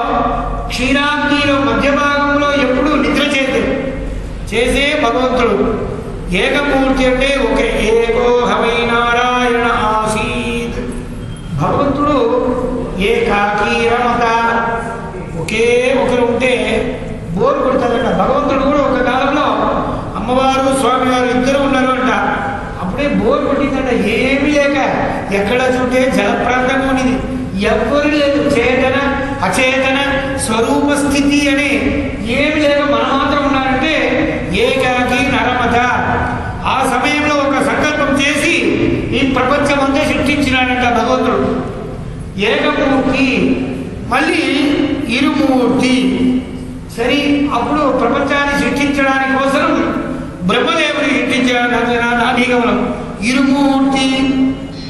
క్షీరాబ్దిలో మధ్య భాగంలో ఎప్పుడు నిద్ర చేసే భగవంతుడు. ఏకమూర్తి అంటే ఒకే, ఏకోహమై నారాయణ ఆసీత్. భగవంతుడు ఏకాకీ రమత, ఒకే ఒకరు ఉంటే బోరు కొడుతుందంట. భగవంతుడు కూడా ఒక కాలంలో అమ్మవారు స్వామివారు ఇద్దరు ఉన్నారు అంట. అప్పుడే బోరు కొట్టిందంట. ఏమీ లేక ఎక్కడ చూస్తే జలప్రాంతంగా ఉన్నది, ఎవ్వరు లేదు, చేతన అచేతన స్వరూప స్థితి అని ఏమి లేక మనం మాత్రం ఉన్నారంటే ఏకాకి నరమత. ఆ సమయంలో ఒక సంకల్పం చేసి ఈ ప్రపంచం అంతా సృష్టించినాడంట భగవంతుడు. ఏకమూర్తి, మళ్ళీ ఇరుమూర్తి. సరే, అప్పుడు ప్రపంచాన్ని సృష్టించడానికి కోసం బ్రహ్మదేవుడు సృష్టించాడు నాగమనం. ఇరుమూర్తి,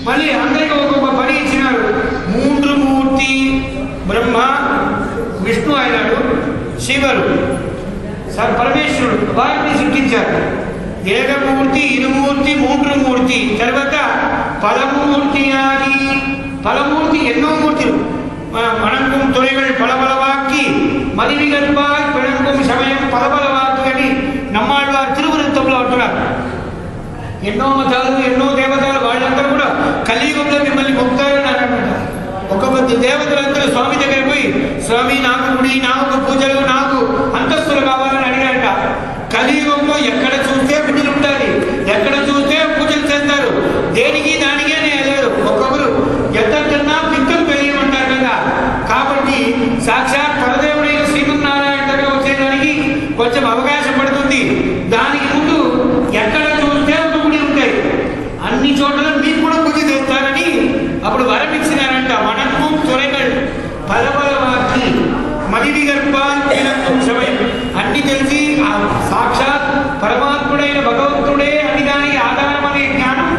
మళ్ళీ అందరికీ ఒక్కొక్క పని ఇచ్చినారు. మూன்று మూర్తి, బ్రహ్మ విష్ణు అయినాడు, శివుడు పరమేశ్వరుడు, వారిని సృష్టించారు. ఏకమూర్తి, ఇరుమూర్తి, మూன்று మూర్తి. తర్వాత పలమూర్తి ఆగి, పలమూర్తి ఎన్నో మూర్తులు. వణంకుం துறைகள் பலபலவாக்கி மதிவிகற்பாய் பிணங்கும் சமயம் பலபலவாக்கு అని నమ్మాళ్ళవారు తిరువృత్తంలో అంటున్నారు. ఎన్నో మతాలు, ఎన్నో దేవతలు, వాళ్ళందరూ కూడా కలియుగంలో మిమ్మల్ని మొక్కుతారని అంటున్నారు. ఒక దేవతలందరూ స్వామి దగ్గర పోయి, స్వామి నాకు గుడి, నాకు పూజలు, నాకు అంతస్తులు కావాలని అడిగారట. కలియుగంలో ఎక్కడ చూస్తే గుడిలు ఉండాలి, ఎక్కడ చూస్తే పూజలు చేస్తారు, దేనికి దానికి అని లేదు. ఒక్కొక్కరు ఎంతకన్నా పిక్కలు తెలియమంటారు కదా. కాబట్టి సాక్షాత్ పరదేవుడైన శ్రీమన్నారాయణ దగ్గర వచ్చేదానికి కొంచెం అవకాశం పడుతుంది. దానికి ముందు ఎక్కడ చూస్తే ఒక గుడి ఉంటాయి, అన్ని చోట్ల మీకు కూడా పూజ చేస్తారని అప్పుడు వరం ఇచ్చినారంట. వణంకుం துறைகள் పలపలవాకి మదివిగర్భాన్ సమయం అన్ని తెలిసి సాక్షాత్ పరమాత్ముడైన భగవంతుడే అని దానికి ఆధారం అనే జ్ఞానం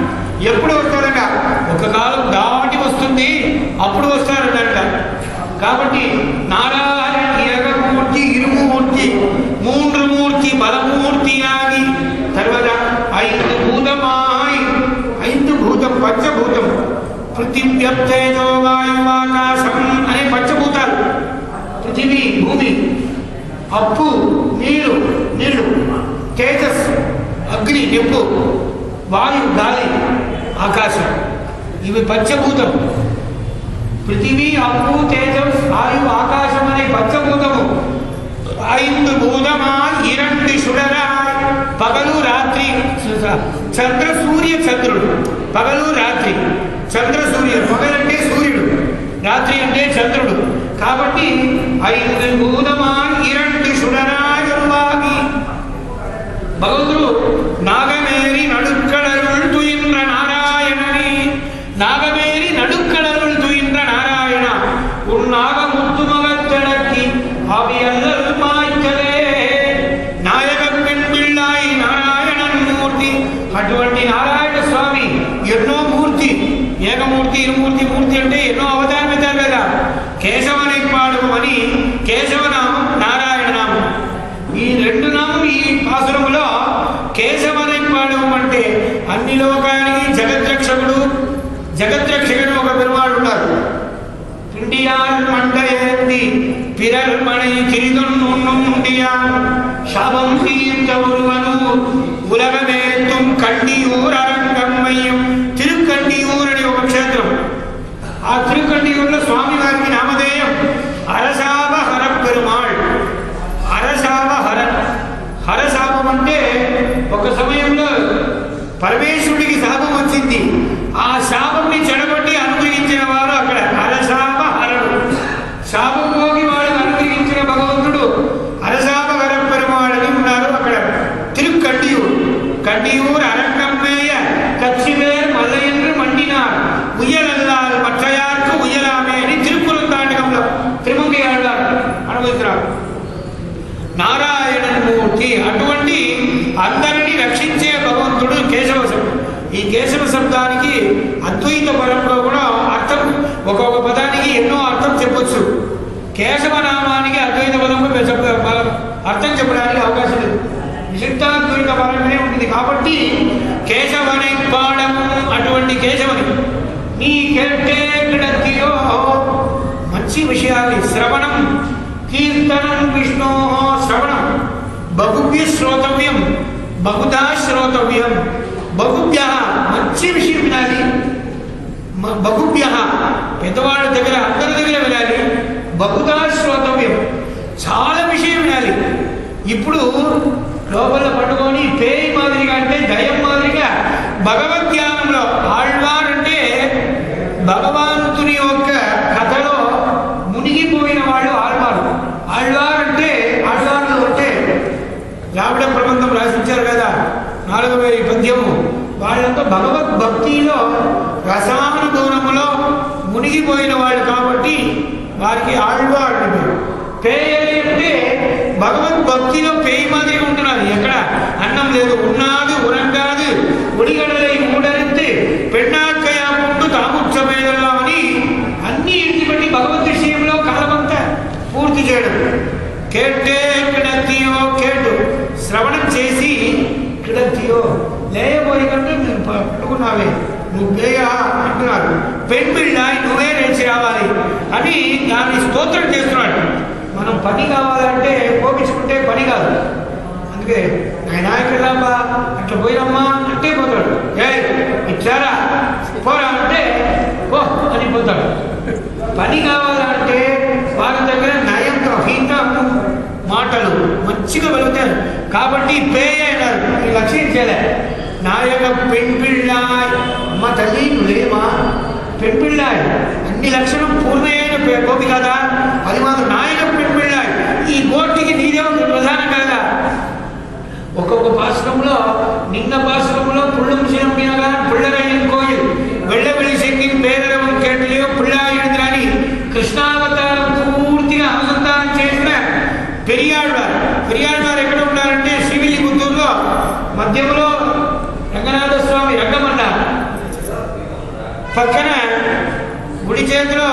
ఎప్పుడు వస్తారట, ఒక కాలం దాటి వస్తుంది, అప్పుడు వస్తారట. కాబట్టి నారాయణ ఏకమూర్తి, ఇరుమూర్తి, మూன்று మూర్తి, బలమూర్తి ఆగి. తర్వాత ఐదు భూతమాయి, ఐదు భూతం, పంచభూతం. పృథివ్యం తేజో వాయువాకాశం అనే పంచభూతాలు. పృథివీ భూమి, అప్పు నీరు నీళ్లు, తేజస్సు అగ్ని నిప్పు, వాయు గాలి, ఆకాశం. ఇవి పంచభూతం. పృథివీ, అప్పు, తేజం, వాయు, ఆకాశం అనే పంచభూతము. ఐదు భూతమా ఇరండి సుడరాయ్. పగలు రాత్రి, చంద్ర సూర్య చంద్రుడు. పగలు రాత్రి, చంద్ర సూర్య. పగలంటే సూర్యుడు, రాత్రి అంటే చంద్రుడు. కాబట్టి ఐదు భూతమా ఇరండి సుడరాయరువాగి. భగవంతుడు నాగమేరి నడుక్కడలుள் துயின்ற నారాయణని. నాగమేరి నడుక్కడలుள் துயின்ற నారాయణ. ఉన్నాగ ముత్తుమగత్తడకి అవి అల్లలు మాய்ச்சலே. నాయక పెణ్బిళ్ళాయి నారాయణన్ మూర్తి. అటువంటి నారాయణ స్వామి ఎన్నో మూర్తి. ఏకమూర్తి, ఇరుమూర్తి. మూర్తి అంటే ఎన్నో అవతారం ఎత్తారు కదా. కేశవనైపాడు అని కేశవనామం, నారాయణ నామం. ఈ రెండు నామం ఈ పాసురములో కేశవనైపాడు అంటే అన్ని లోకానికి జగద్రక్షకుడు. జగద్రక్షకుడు ఒక పెరుమాడు ఉన్నారు. பிண்டியால் மண்டையேந்தி பிறர் மனை திரிதொன்னும் முடியான் சாபம் தீர்ந்த ஒருவனூர் உலகமேத்தும் கண்டியூர் அரங்கம்மையும். తిరుకండియూర్ అనే ఒక క్షేత్రం. ఆ తిరుకండియూరులో స్వామి వారికి నామధేయం అరసాభ నారాయణమూర్తి. అటువంటి అందరినీ రక్షించే భగవంతుడు కేశవ శబ్దం. ఈ కేశవ శబ్దానికి అద్వైత పరంలో కూడా అర్థం, ఒక్కొక్క పదానికి ఎన్నో అర్థం చెప్పొచ్చు. కేశవ నామానికి అద్వైత పదంలో అర్థం చెప్పడానికి అవకాశం లేదు, విశిష్టాద్వైత పరమే ఉంటుంది. కాబట్టి కేశవని పాడం, అటువంటి కేశవని నీ కేటో మంచి విషయాలు శ్రవణం కీర్తనం విష్ణో శ్రవణం బహుభ్య శ్రోతవ్యం బహుధా శ్రోతవ్యం. బహుభ్య మంచి విషయం వినాలి, బహుభ్య పెద్దవాళ్ళ దగ్గర అందరి దగ్గర వినాలి. బహుధా శ్రోతవ్యం చాలా విషయం వినాలి. ఇప్పుడు లోపల పట్టుకొని పేయి మాదిరిగా అంటే దయం మాదిరిగా భగవద్ధ్యానంలో ఆళ్వార్ అంటే భగవంతుని యొక్క కథలో మునిగిపోయిన వాళ్ళు ఆళ్వారు. ఆళ్వార్ అంటే ఆళ్వార్లు అంటే ద్రావిడ ప్రబంధం రాసించారు కదా 4,000 పద్యము. వాళ్ళంతా భగవద్భక్తిలో రసానుభూనములో మునిగిపోయిన వాళ్ళు కాబట్టి వారికి ఆళ్వార్లు. పేయని అంటే భగవద్భక్తిలో పేయి మాదిరిగా ఉంటున్నారు. ఎక్కడ అన్నం లేదు, ఉన్నాడు ఉరంగాదు ఒడిగడలై మూడరింతే పెన్నాక్కయా పుట్టు తాముచ్చమేదల్లా అని అన్ని ఇంటిబట్టి భగవద్ విషయంలో కాలమంతా పూర్తి చేయడం. కేటే కిడతియో కేటు శ్రవణం చేసి కిడతియో లేయబోయి కంటే నేను పట్టుకున్నావే నువ్వు పేయ అంటున్నారు. పెన్పిళ్ళ నువ్వే లేచి రావాలి అని దాన్ని స్తోత్రం చేస్తున్నాడు. మనం పని కావాలంటే కోపించుకుంటే పని కాదు. అందుకే ఆయన నాయకురాబా అట్లా పోయినమ్మా అంటే పోతాడు, ఏ ఇచ్చారా పోరా అంటే పో అని పోతాడు. పని కావాలంటే వారి దగ్గర నయంతో అహితంగా మాటలు మంచిగా వెలుగుతారు. కాబట్టి పేయ అయినారు, ఈ లక్ష్యం చేయలే. నాయక పెన్పిళ్ళాయ్ అమ్మ తల్లి నువ్వేమా పెన్పిళ్ళాయ్ అన్ని లక్షణం పూర్ణమైన గోపి కదా, అది మాత్రం నాయక పెన్పిళ్ళాయ్ ఈ గోటికి నీదే ప్రధానం కదా. ఒక్కొక్క పాశ్రంలో నిన్న పాశ్రంలో పుళ్ళం చిరంపినగా పుళ్ళరయ్యన్ కోయిల్ వెళ్ళ వెళ్ళి చెక్కిన పేదరవం కేటలియో పుళ్ళాయుడిని కృష్ణావతారం పూర్తిగా అనుసంధానం చేసిన పెరియాళ్వారు. పెరియాళ్వారు ఎక్కడ ఉన్నారంటే శ్రీవిల్లిపుత్తూరులో మధ్యంలో రంగనాథ స్వామి రంగమన్న పక్కన గుడి చేతిలో